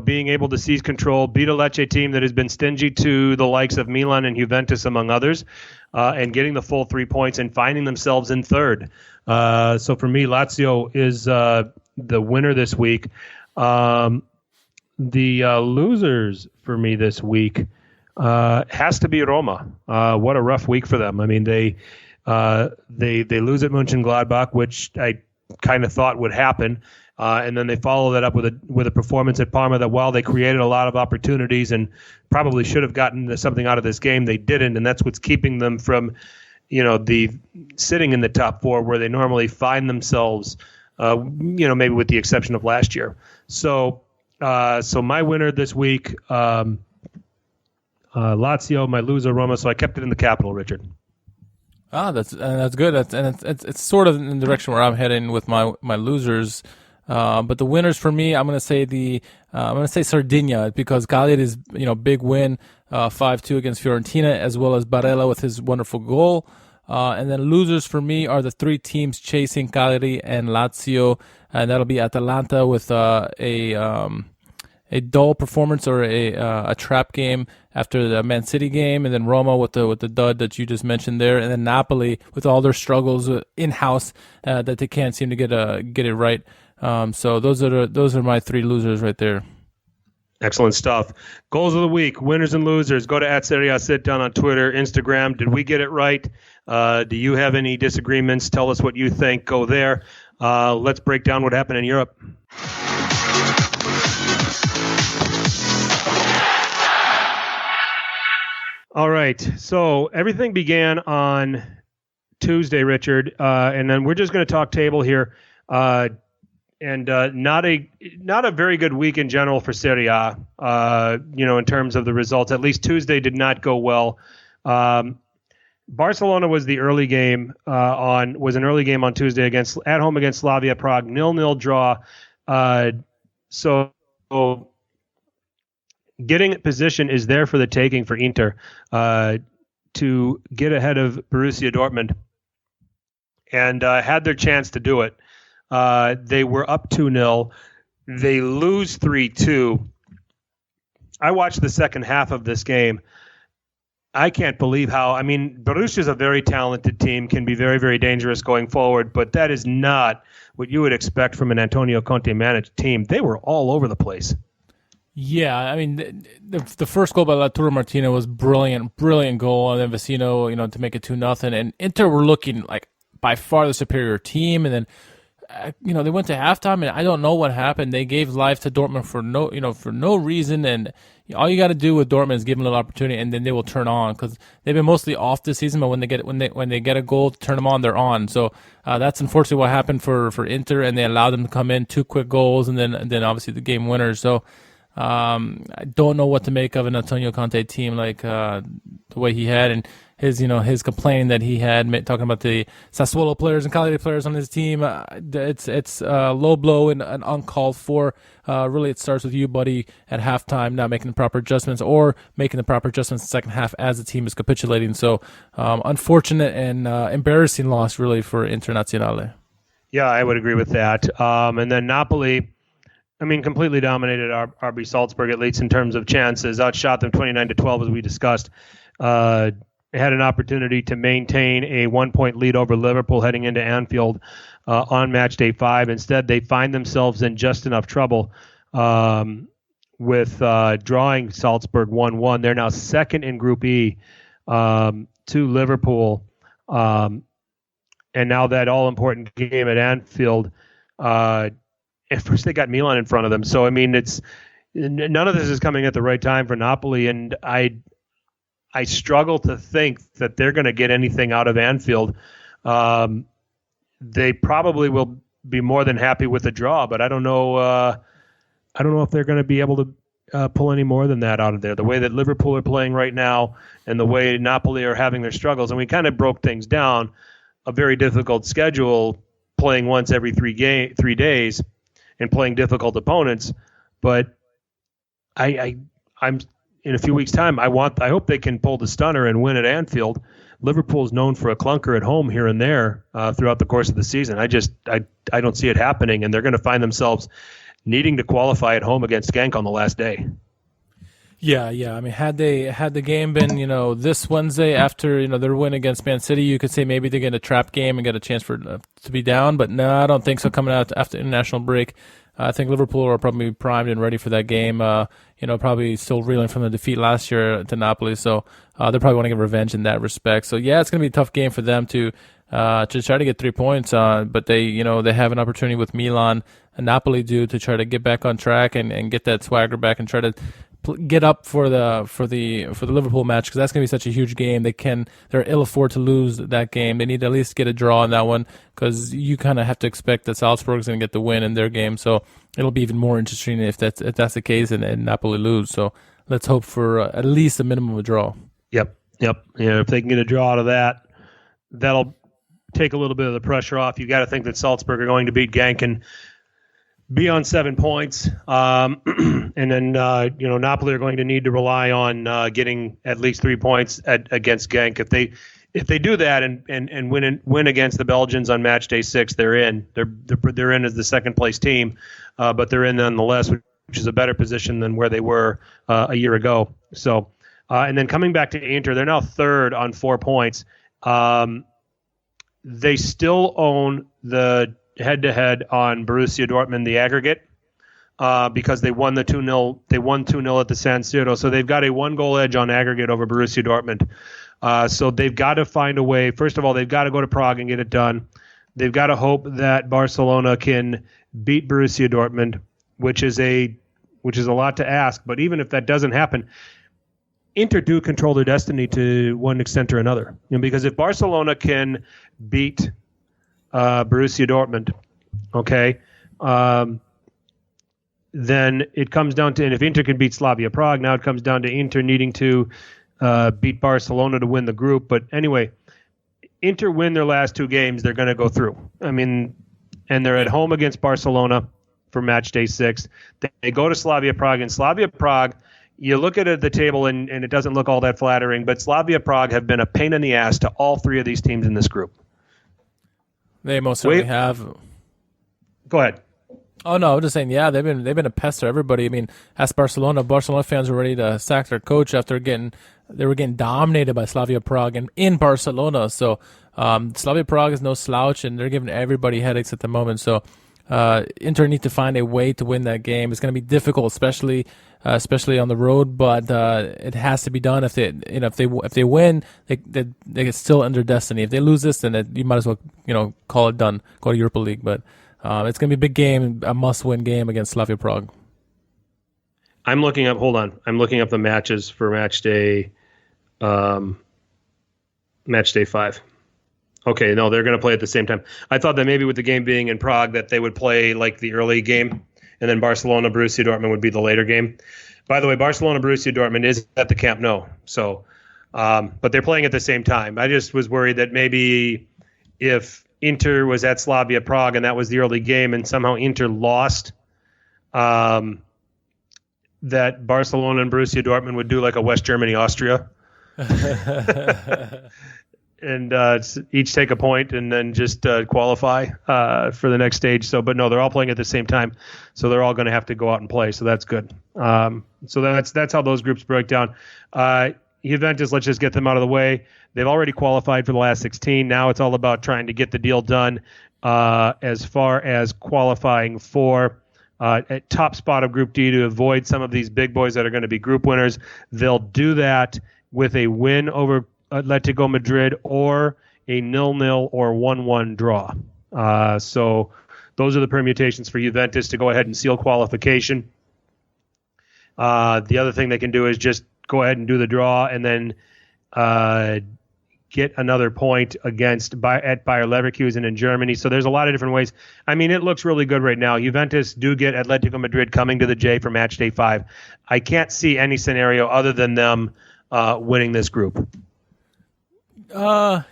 being able to seize control, beat a Lecce team that has been stingy to the likes of Milan and Juventus, among others, and getting the full 3 points and finding themselves in third. So for me, Lazio is the winner this week. The losers for me this week has to be Roma. What a rough week for them. I mean, they lose at Mönchengladbach, which I kind of thought would happen, and then they follow that up with a performance at Parma that, while they created a lot of opportunities and probably should have gotten something out of this game, they didn't, and that's what's keeping them from, the sitting in the top four where they normally find themselves. Maybe with the exception of last year. So my winner this week, Lazio. My loser, Roma. So I kept it in the capital, Richard. That's good. It's sort of in the direction where I'm heading with my losers. But the winners for me, I'm going to say Sardinia, because Cagliari's big win, 5-2 against Fiorentina, as well as Barella with his wonderful goal. And then losers for me are the three teams chasing Cagliari and Lazio, and that'll be Atalanta with a dull performance or a trap game after the Man City game, and then Roma with the dud that you just mentioned there, and then Napoli with all their struggles in house that they can't seem to get it right. So those are my three losers right there. Excellent stuff. Goals of the week, winners and losers. Go to @SerieASitdown on Twitter, Instagram. Did we get it right? Do you have any disagreements? Tell us what you think. Go there. Let's break down what happened in Europe. All right. So everything began on Tuesday, Richard, and then we're just going to talk table here. And not a very good week in general for Serie A, in terms of the results. At least Tuesday did not go well. Barcelona was the early game an early game on Tuesday at home against Slavia Prague, 0-0 draw. So getting position is there for the taking for Inter to get ahead of Borussia Dortmund, and had their chance to do it. They were up 2-0. They lose 3-2. I watched the second half of this game. I can't believe Borussia is a very talented team, can be very, very dangerous going forward, but that is not what you would expect from an Antonio Conte managed team. They were all over the place. Yeah, I mean, the first goal by Lautaro Martinez was brilliant goal, and then Vecino, to make it 2-0. And Inter were looking like by far the superior team, and then they went to halftime, and I don't know what happened. They gave life to Dortmund for no reason, and all you got to do with Dortmund is give them a little opportunity, and then they will turn on, because they've been mostly off this season. But when they get a goal to turn them on, they're on. So that's unfortunately what happened for Inter, and they allowed them to come in 2 quick goals, and then obviously the game winners. So I don't know what to make of an Antonio Conte team like the way he had, and his complaining that he had talking about the Sassuolo players and Cagliari players on his team. It's low blow and uncalled for. Really, it starts with you, buddy, at halftime, not making the proper adjustments or making the proper adjustments in the second half as the team is capitulating. So, unfortunate and embarrassing loss, really, for Internazionale. Yeah, I would agree with that. And then Napoli, completely dominated RB Salzburg, at least in terms of chances. Outshot them 29-12, as we discussed. Had an opportunity to maintain a 1-point lead over Liverpool heading into Anfield on match day 5. Instead, they find themselves in just enough trouble with drawing Salzburg 1-1. They're now second in Group E to Liverpool. And now that all-important game at Anfield, at first they got Milan in front of them. So, it's none of this is coming at the right time for Napoli, and I struggle to think that they're going to get anything out of Anfield. They probably will be more than happy with the draw, but I don't know. I don't know if they're going to be able to pull any more than that out of there. The way that Liverpool are playing right now, and the way Napoli are having their struggles, and we kind of broke things down. A very difficult schedule, playing once every 3 days, and playing difficult opponents. But I'm. In a few weeks' time, I hope they can pull the stunner and win at Anfield. Liverpool's known for a clunker at home here and there throughout the course of the season. I don't see it happening, and they're going to find themselves needing to qualify at home against Genk on the last day. Yeah. Had the game been this Wednesday after their win against Man City, you could say maybe they get a trap game and get a chance for to be down. But no, I don't think so. Coming out after international break. I think Liverpool are probably primed and ready for that game. Probably still reeling from the defeat last year to Napoli, so they probably want to get revenge in that respect. So yeah, it's going to be a tough game for them to try to get 3 points. But they have an opportunity with Milan and Napoli to try to get back on track and get that swagger back and try to get up for the Liverpool match, because that's going to be such a huge game. They're ill afford to lose that game. They need to at least get a draw in that one, because you kind of have to expect that Salzburg is going to get the win in their game. So it'll be even more interesting if that's the case and Napoli lose. So let's hope for at least a minimum of a draw. Yep. If they can get a draw out of that, that'll take a little bit of the pressure off. You got to think that Salzburg are going to beat Genk and be on 7 points, and then Napoli are going to need to rely on getting at least 3 points against Genk. If they do that and win against the Belgians on match day 6, they're in. They're in as the second place team, but they're in nonetheless, which is a better position than where they were a year ago. So, and then coming back to Inter, they're now third on 4 points. They still own the head-to-head on Borussia Dortmund, the aggregate, because they won the 2-0. They won 2-0 at the San Siro, so they've got a 1-goal edge on aggregate over Borussia Dortmund. So they've got to find a way. First of all, they've got to go to Prague and get it done. They've got to hope that Barcelona can beat Borussia Dortmund, which is a lot to ask. But even if that doesn't happen, Inter do control their destiny to one extent or another. Because if Barcelona can beat Borussia Dortmund, okay, then it comes down to, and if Inter can beat Slavia Prague, now it comes down to Inter needing to beat Barcelona to win the group. But anyway, Inter win their last 2 games, they're going to go through. And they're at home against Barcelona for match day 6. They go to Slavia Prague, and Slavia Prague, you look at the table and it doesn't look all that flattering, but Slavia Prague have been a pain in the ass to all 3 of these teams in this group. They most certainly have. Go ahead. Oh no, I'm just saying. Yeah, they've been a pest to everybody. I mean, ask Barcelona. Barcelona fans were ready to sack their coach after they were getting dominated by Slavia Prague and in Barcelona. So Slavia Prague is no slouch, and they're giving everybody headaches at the moment. So Inter need to find a way to win that game. It's going to be difficult, especially on the road. But it has to be done. If they win, they get still under destiny. If they lose this, then you might as well call it done. Go to Europa League, but. It's going to be a big game, a must-win game against Slavia Prague. I'm looking up the matches for match day 5. Okay, no, they're going to play at the same time. I thought that maybe with the game being in Prague that they would play like the early game, and then Barcelona, Borussia Dortmund would be the later game. By the way, Barcelona, Borussia Dortmund is at the Camp Nou, so, but they're playing at the same time. I just was worried that maybe if Inter was at Slavia Prague and that was the early game and somehow Inter lost, that Barcelona and Borussia Dortmund would do like a West Germany, Austria. And each take a point and then just qualify for the next stage. But no, they're all playing at the same time, so they're all going to have to go out and play. So that's good. So that's how those groups break down. Juventus, let's just get them out of the way. They've already qualified for the last 16. Now it's all about trying to get the deal done as far as qualifying for a top spot of Group D to avoid some of these big boys that are going to be group winners. They'll do that with a win over Atletico Madrid or a 0-0 or 1-1 draw. So those are the permutations for Juventus to go ahead and seal qualification. The other thing they can do is just go ahead and do the draw and then get another point at Bayer Leverkusen in Germany. So there's a lot of different ways. I mean, it looks really good right now. Juventus do get Atletico Madrid coming to the J for match day 5. I can't see any scenario other than them winning this group. Yeah.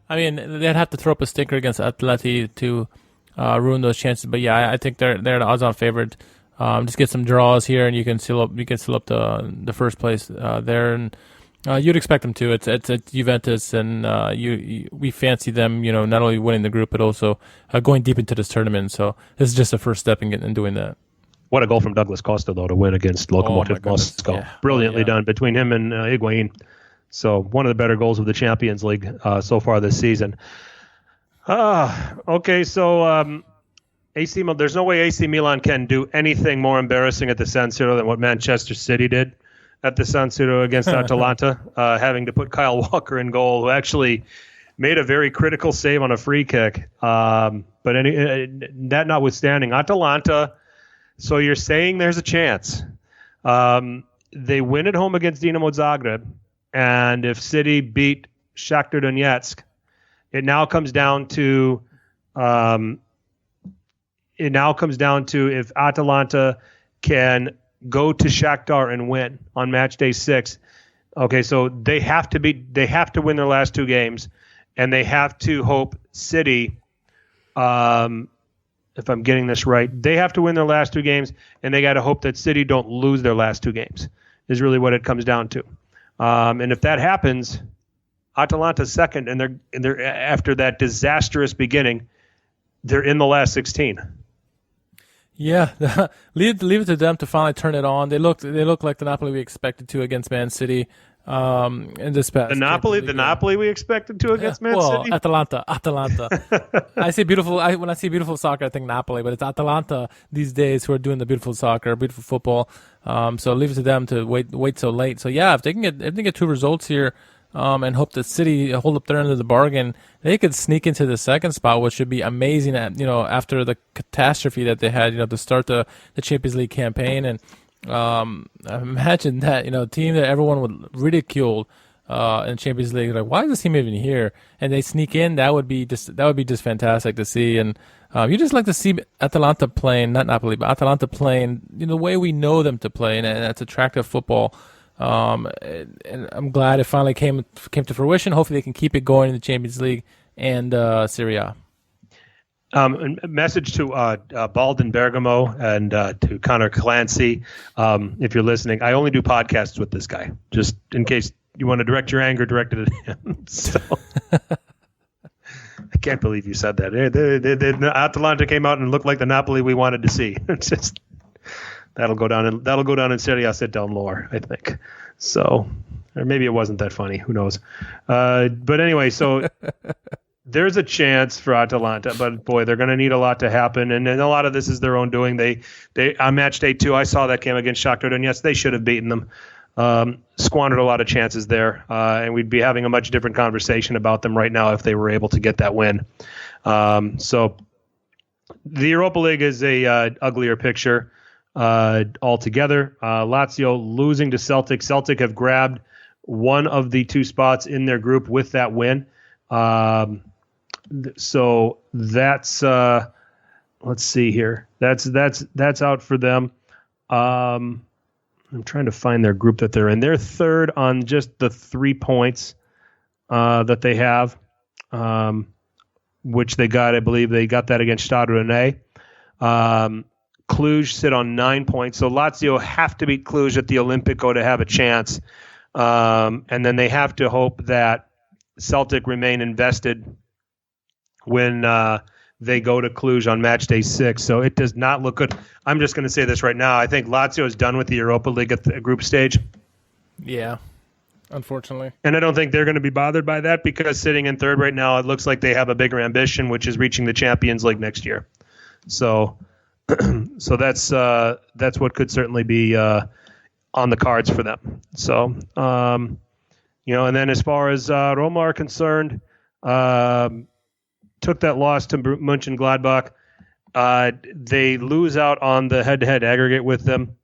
I mean, they'd have to throw up a stinker against Atleti to ruin those chances. But yeah, I think they're the odds-on favorite. Just get some draws here, and you can seal up the first place there, and you'd expect them to. It's Juventus, and we fancy them. Not only winning the group, but also going deep into this tournament. So this is just the first step in doing that. What a goal from Douglas Costa, though, to win against Lokomotiv Moscow. Yeah. Brilliantly done between him and Higuain. So one of the better goals of the Champions League so far this season. Okay, so there's no way AC Milan can do anything more embarrassing at the San Siro than what Manchester City did at the San Siro against Atalanta, having to put Kyle Walker in goal, who actually made a very critical save on a free kick. But that notwithstanding, Atalanta, so you're saying there's a chance. They win at home against Dinamo Zagreb, and if City beat Shakhtar Donetsk, it now comes down to if Atalanta can go to Shakhtar and win on match day 6. Okay, so they have to win their last 2 games, and they have to hope City, if I'm getting this right, they have to win their last 2 games, and they got to hope that City don't lose their last 2 games. Is really what it comes down to. And if that happens, Atalanta's second, and they're after that disastrous beginning, they're in the last 16. Yeah, leave it to them to finally turn it on. They look like the Napoli we expected to against Man City. In this past the Napoli we expected to against Man City. Atalanta. When I see beautiful soccer, I think Napoli, but it's Atalanta these days who are doing the beautiful soccer, beautiful football. So leave it to them to wait so late. So yeah, if they can get 2 results here, and hope that City hold up their end of the bargain, they could sneak into the second spot, which would be amazing. After the catastrophe that they had, to start the Champions League campaign, and Imagine that, a team that everyone would ridicule in Champions League. Like, why is this team even here? And they sneak in. That would be just fantastic to see. And you just like to see Atalanta playing, not Napoli, but Atalanta playing the way we know them to play, and that's attractive football. And I'm glad it finally came to fruition. Hopefully, they can keep it going in the Champions League and Serie A. A message to Baldwin Bergamo and to Connor Clancy, if you're listening. I only do podcasts with this guy, just in case you want to direct your anger directed at him. So I can't believe you said that. The Atalanta came out and looked like the Napoli we wanted to see. It's just that'll go down in SerieASitdown lore, I think. So, or maybe it wasn't that funny. Who knows? But anyway, so. There's a chance for Atalanta, but boy, they're going to need a lot to happen, and a lot of this is their own doing. They on match day 2, I saw that game against Shakhtar Donetsk. They should have beaten them, squandered a lot of chances there, and we'd be having a much different conversation about them right now if they were able to get that win. So the Europa League is a uglier picture altogether. Lazio losing to Celtic. Celtic have grabbed one of the 2 spots in their group with that win. So that's let's see here. That's out for them. I'm trying to find their group that they're in. They're third on just the 3 points that they have, which they got. I believe they got that against Stade Rennais. Cluj sit on 9 points. So Lazio have to beat Cluj at the Olimpico to have a chance, and then they have to hope that Celtic remain invested when they go to Cluj on match day 6. So it does not look good. I'm just going to say this right now. I think Lazio is done with the Europa League at the group stage. Yeah, unfortunately. And I don't think they're going to be bothered by that because sitting in third right now, it looks like they have a bigger ambition, which is reaching the Champions League next year. So so that's what could certainly be on the cards for them. So, and then as far as Roma are concerned, took that loss to Mönchengladbach. They lose out on the head-to-head aggregate with them.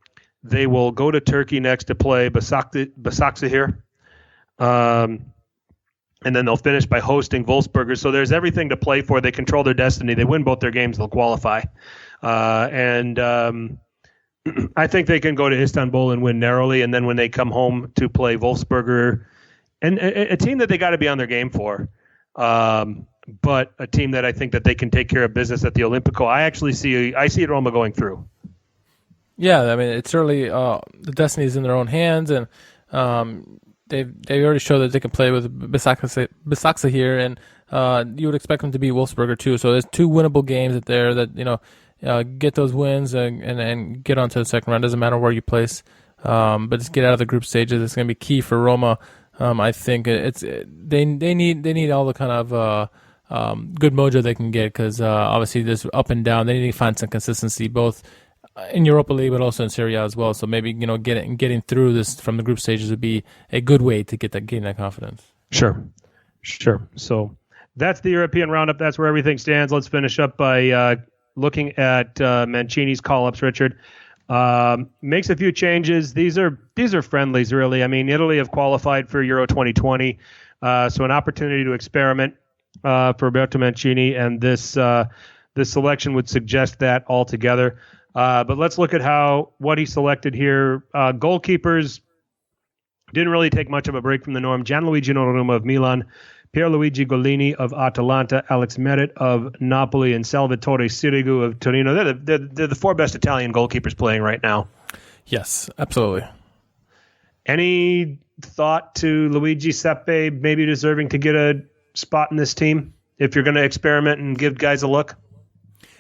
They will go to Turkey next to play Başakşehir. And then they'll finish by hosting Wolfsburger. So there's everything to play for. They control their destiny. They win both their games, they'll qualify. And I think they can go to Istanbul and win narrowly. And then when they come home to play Wolfsburger, and a team that they got to be on their game for, but a team that I think that they can take care of business at the Olimpico. I see Roma going through. Yeah, I mean, it's certainly the destiny is in their own hands, and they already showed that they can play with Başakşehir, and you would expect them to beat Wolfsburger too. So there's 2 winnable games there that get those wins and get onto the second round. Doesn't matter where you place, but just get out of the group stages. It's going to be key for Roma. I think they need all the kind of good mojo they can get, because obviously there's up and down. They need to find some consistency both in Europa League but also in Serie A as well. So maybe getting through this from the group stages would be a good way to gain that confidence. Sure. So that's the European roundup. That's where everything stands. Let's finish up by looking at Mancini's call-ups. Richard makes a few changes. These are friendlies, really. I mean, Italy have qualified for Euro 2020, so an opportunity to experiment for Roberto Mancini, and this selection would suggest that altogether. But let's look at what he selected here. Goalkeepers didn't really take much of a break from the norm. Gianluigi Donnarumma of Milan, Pierluigi Golini of Atalanta, Alex Meret of Napoli, and Salvatore Sirigu of Torino. They're the 4 best Italian goalkeepers playing right now. Yes, absolutely. Any thought to Luigi Seppe maybe deserving to get a spot in this team if you're going to experiment and give guys a look?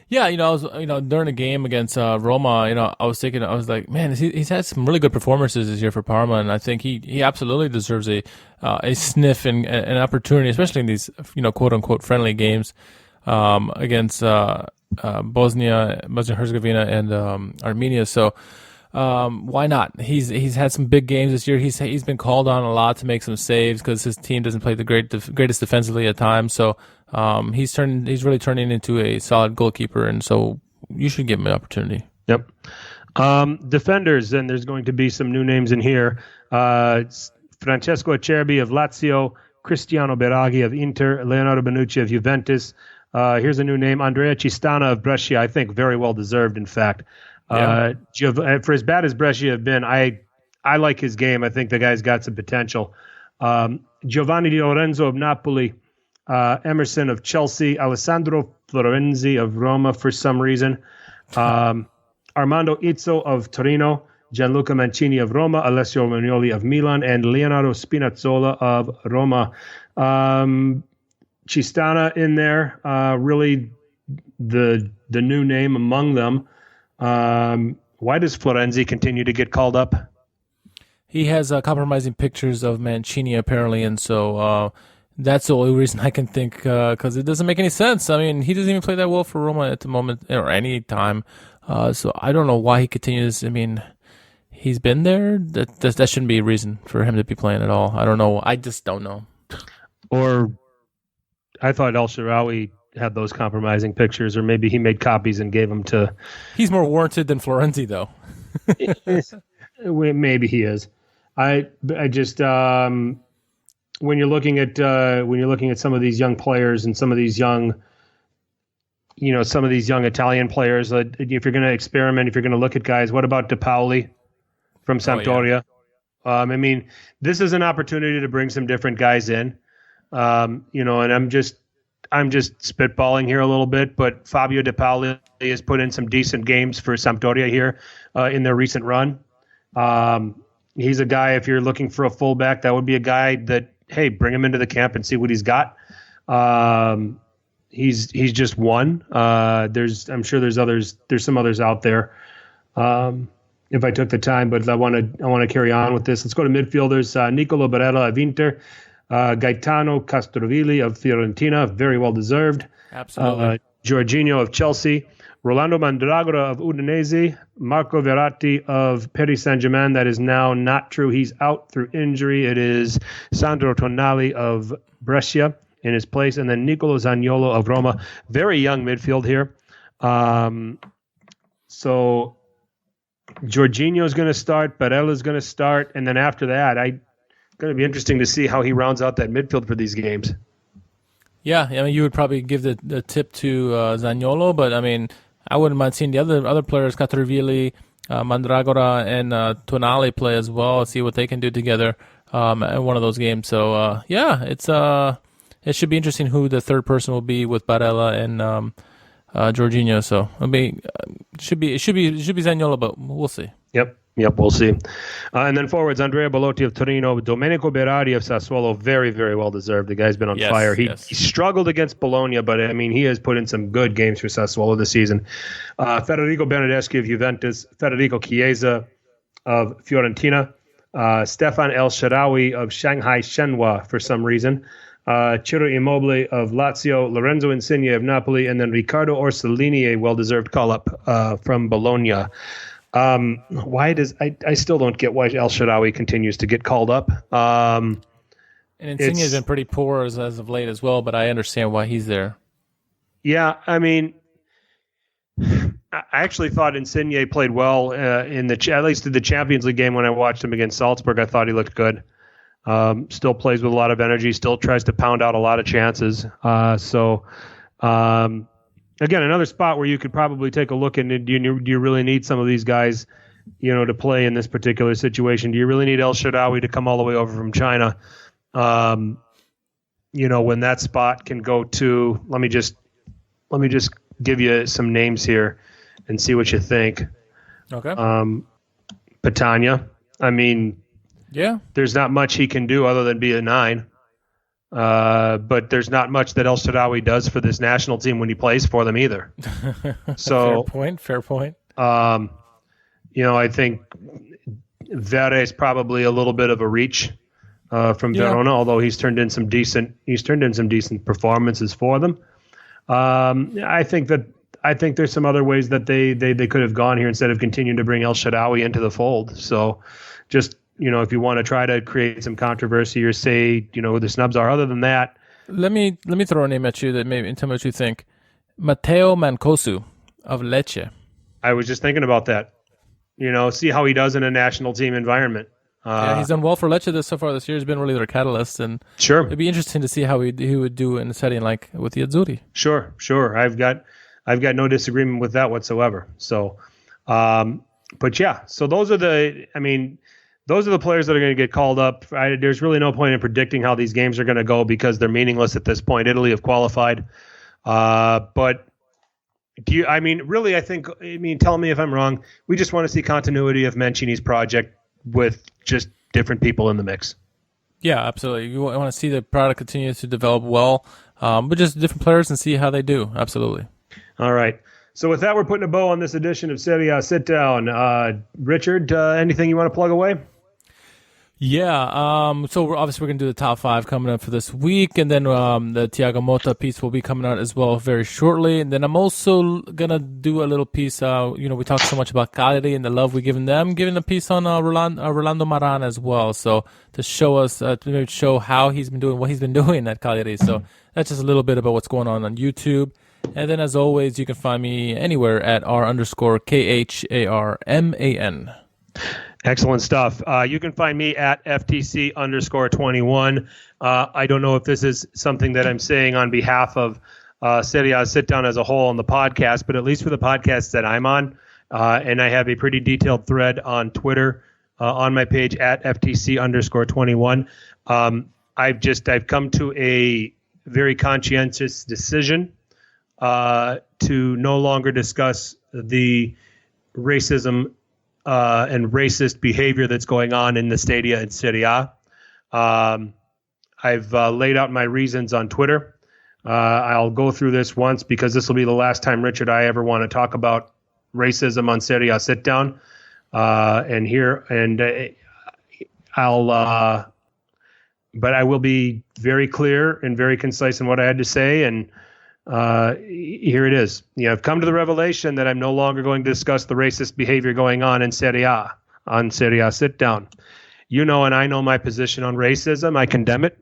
Yeah, I was, during the game against Roma, I was like, man, he's had some really good performances this year for Parma, and I think he absolutely deserves a sniff and an opportunity, especially in these, quote unquote friendly games against Bosnia-Herzegovina and Armenia. So why not? He's had some big games this year. He's been called on a lot to make some saves because his team doesn't play the greatest defensively at times. So he's really turning into a solid goalkeeper, and so you should give him an opportunity. Yep. Defenders, and there's going to be some new names in here. Francesco Acerbi of Lazio, Cristiano Beraghi of Inter, Leonardo Bonucci of Juventus. Here's a new name, Andrea Cistana of Brescia. I think very well deserved, in fact. For as bad as Brescia have been, I like his game. I think the guy's got some potential. Giovanni Di Lorenzo of Napoli, Emerson of Chelsea, Alessandro Florenzi of Roma for some reason, Armando Izzo of Torino, Gianluca Mancini of Roma, Alessio Romagnoli of Milan, and Leonardo Spinazzola of Roma. Cistana in there, really the new name among them. Why does Florenzi continue to get called up? He has compromising pictures of Mancini, apparently, and so that's the only reason I can think, because it doesn't make any sense. I mean, he doesn't even play that well for Roma at the moment, or any time. So I don't know why he continues. I mean, he's been there. That shouldn't be a reason for him to be playing at all. I don't know. I just don't know. Or I thought El Shaarawy had those compromising pictures, or maybe he made copies and gave them to... He's more warranted than Florenzi, though. Maybe he is. I just when you're looking at some of these young players and some of these young Italian players, if you're going to experiment, if you're going to look at guys, what about De Paoli from Sampdoria? I mean, this is an opportunity to bring some different guys in, and I'm just spitballing here a little bit, but Fabio De Paoli has put in some decent games for Sampdoria here in their recent run. He's a guy, if you're looking for a fullback, that would be a guy that, hey, bring him into the camp and see what he's got. He's just one. I'm sure there's others. There's some others out there. If I took the time, but I want to carry on with this. Let's go to midfielders. Nicolo Barella of Inter, Gaetano Castrovilli of Fiorentina, very well deserved. Absolutely. Jorginho of Chelsea, Rolando Mandragora of Udinese, Marco Verratti of Paris Saint-Germain. That is now not true. He's out through injury. It is Sandro Tonali of Brescia in his place, and then Nicolo Zaniolo of Roma. Very young midfield here. So Jorginho is going to start, Barella is going to start, and then after that, it's going to be interesting to see how he rounds out that midfield for these games. Yeah, I mean, you would probably give the tip to Zaniolo, but I mean, I wouldn't mind seeing the other players, Castrovilli, Mandragora, and Tonali play as well. See what they can do together in one of those games. So it should be interesting who the third person will be with Barella and Jorginho. So I mean, it should be Zaniolo, but we'll see. Yep, we'll see. And then forwards, Andrea Belotti of Torino, Domenico Berardi of Sassuolo, very, very well deserved. The guy's been on fire. He struggled against Bologna, but I mean, he has put in some good games for Sassuolo this season. Federico Bernardeschi of Juventus, Federico Chiesa of Fiorentina, Stefan El Shaarawy of Shanghai Shenhua for some reason, Ciro Immobile of Lazio, Lorenzo Insigne of Napoli, and then Riccardo Orsolini, a well-deserved call-up from Bologna. I still don't get why El Shaarawy continues to get called up. And Insigne has been pretty poor as of late as well, but I understand why he's there. Yeah, I mean, I actually thought Insigne played well at least in the Champions League game when I watched him against Salzburg. I thought he looked good. Still plays with a lot of energy. Still tries to pound out a lot of chances. Again, another spot where you could probably take a look, and do you really need some of these guys, to play in this particular situation? Do you really need El Shaarawy to come all the way over from China? When that spot can go to, let me just give you some names here and see what you think. Okay. Petagna. I mean, yeah, there's not much he can do other than be a 9. But there's not much that El Shaarawy does for this national team when he plays for them either. So fair point. I think Verre is probably a little bit of a reach from Verona, although he's turned in some decent performances for them. I think there's some other ways that they could have gone here instead of continuing to bring El Shaarawy into the fold. So just if you want to try to create some controversy or say, who the snubs are. Other than that, let me throw a name at you that maybe tell me what you think. Matteo Mancosu of Lecce. I was just thinking about that. see how he does in a national team environment. He's done well for Lecce so far this year. He's been really their catalyst, and sure, it'd be interesting to see how he would do in a setting like with the Azzurri. Sure. I've got no disagreement with that whatsoever. So, but yeah, so those are the players that are going to get called up. There's really no point in predicting how these games are going to go because they're meaningless at this point. Italy have qualified, but. Really, tell me if I'm wrong. We just want to see continuity of Mancini's project with just different people in the mix. Yeah, absolutely. You want to see the product continue to develop well, but just different players and see how they do. Absolutely. All right. So with that, we're putting a bow on this edition of Serie A Sit Down. Richard, anything you want to plug away? Yeah, so we're going to do the top 5 coming up for this week, and then the Thiago Motta piece will be coming out as well very shortly. And then I'm also going to do a little piece, we talked so much about Cagliari and the love we give them, giving a piece on Rolando Maran as well, so to show us, to show how he's been doing, what he's been doing at Cagliari. So that's just a little bit about what's going on YouTube. And then as always, you can find me anywhere at R_KHARMAN. Excellent stuff. You can find me at FTC_21. I don't know if this is something that I'm saying on behalf of SerieASitdown as a whole on the podcast, but at least for the podcasts that I'm on, and I have a pretty detailed thread on Twitter on my page at FTC_21. I've come to a very conscientious decision to no longer discuss the racism and racist behavior that's going on in the stadia in Serie A. I've laid out my reasons on Twitter. I'll go through this once because this will be the last time Richard I ever want to talk about racism on Serie A Sit Down. But I will be very clear and very concise in what I had to say. And here it is. I've come to the revelation that I'm no longer going to discuss the racist behavior going on in Serie A on Serie A Sit Down. And I know my position on racism. I condemn it.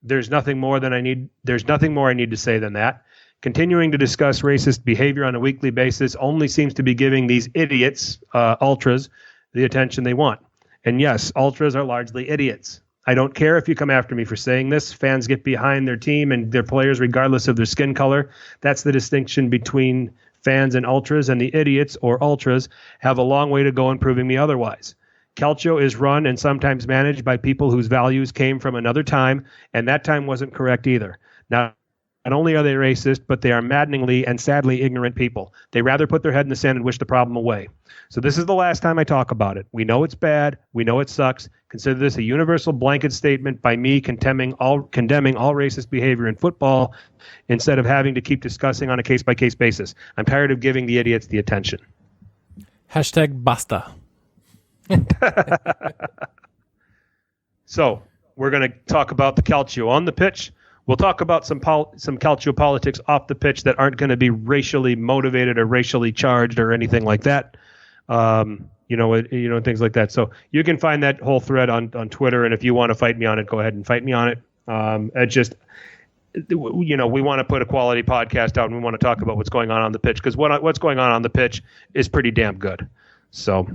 There's nothing more I need to say than that. Continuing to discuss racist behavior on a weekly basis only seems to be giving these idiots, ultras, the attention they want. And yes, ultras are largely idiots. I don't care if you come after me for saying this. Fans get behind their team and their players regardless of their skin color. That's the distinction between fans and ultras, and the idiots or ultras have a long way to go in proving me otherwise. Calcio is run and sometimes managed by people whose values came from another time, and that time wasn't correct either. Now, not only are they racist, but they are maddeningly and sadly ignorant people. They rather put their head in the sand and wish the problem away. So this is the last time I talk about it. We know it's bad. We know it sucks. Consider this a universal blanket statement by me condemning all racist behavior in football instead of having to keep discussing on a case-by-case basis. I'm tired of giving the idiots the attention. #basta. So we're going to talk about the Calcio on the pitch. We'll talk about some Calcio politics off the pitch that aren't going to be racially motivated or racially charged or anything like that. Things like that. So you can find that whole thread on Twitter, and if you want to fight me on it, go ahead and fight me on it. We want to put a quality podcast out, and we want to talk about what's going on the pitch, because what's going on the pitch is pretty damn good. So,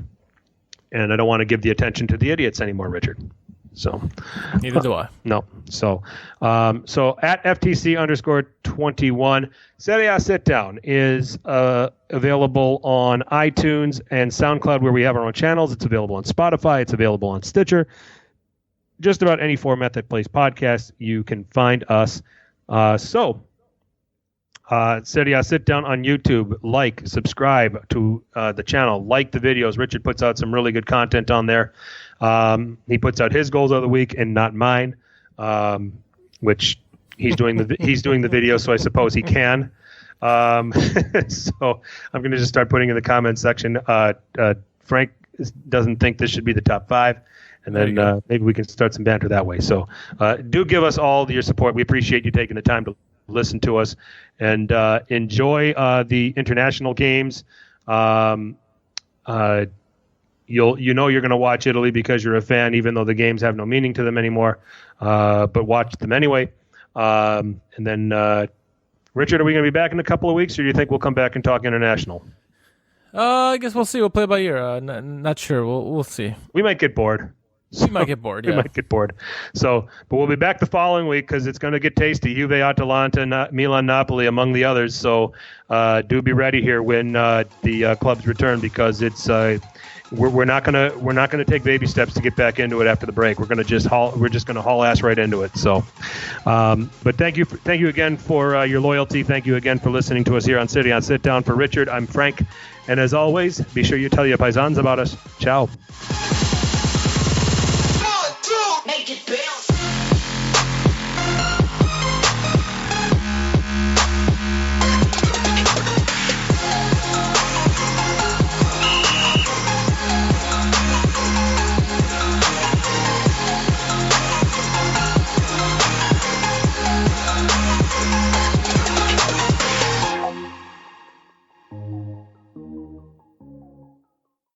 and I don't want to give the attention to the idiots anymore, Richard. So neither do I. No. So at FTC_21, Serie A Sit Down is available on iTunes and SoundCloud, where we have our own channels. It's available on Spotify. It's available on Stitcher. Just about any format that plays podcasts, you can find us. Serie A Sit Down on YouTube. Subscribe to the channel. Like the videos. Richard puts out some really good content on there. He puts out his goals of the week and not mine, which he's doing the video, so I suppose he can. So I'm going to just start putting in the comments section. Frank doesn't think this should be the top 5. And then maybe we can start some banter that way. So do give us all your support. We appreciate you taking the time to listen to us, and enjoy the international games. You're going to watch Italy because you're a fan, even though the games have no meaning to them anymore. But watch them anyway. And then, Richard, are we going to be back in a couple of weeks, or do you think we'll come back and talk international? I guess we'll see. We'll play by ear. Not sure. We'll see. We might get bored. We might get bored. Yeah. We might get bored. So, but we'll be back the following week because it's going to get tasty. Juve, Atalanta, Milan, Napoli, among the others. So, do be ready here when the clubs return, because it's we're not gonna take baby steps to get back into it after the break. We're just gonna haul ass right into it. So, but thank you again for your loyalty. Thank you again for listening to us here on City on Sit Down. For Richard, I'm Frank, and as always, be sure you tell your paisans about us. Ciao.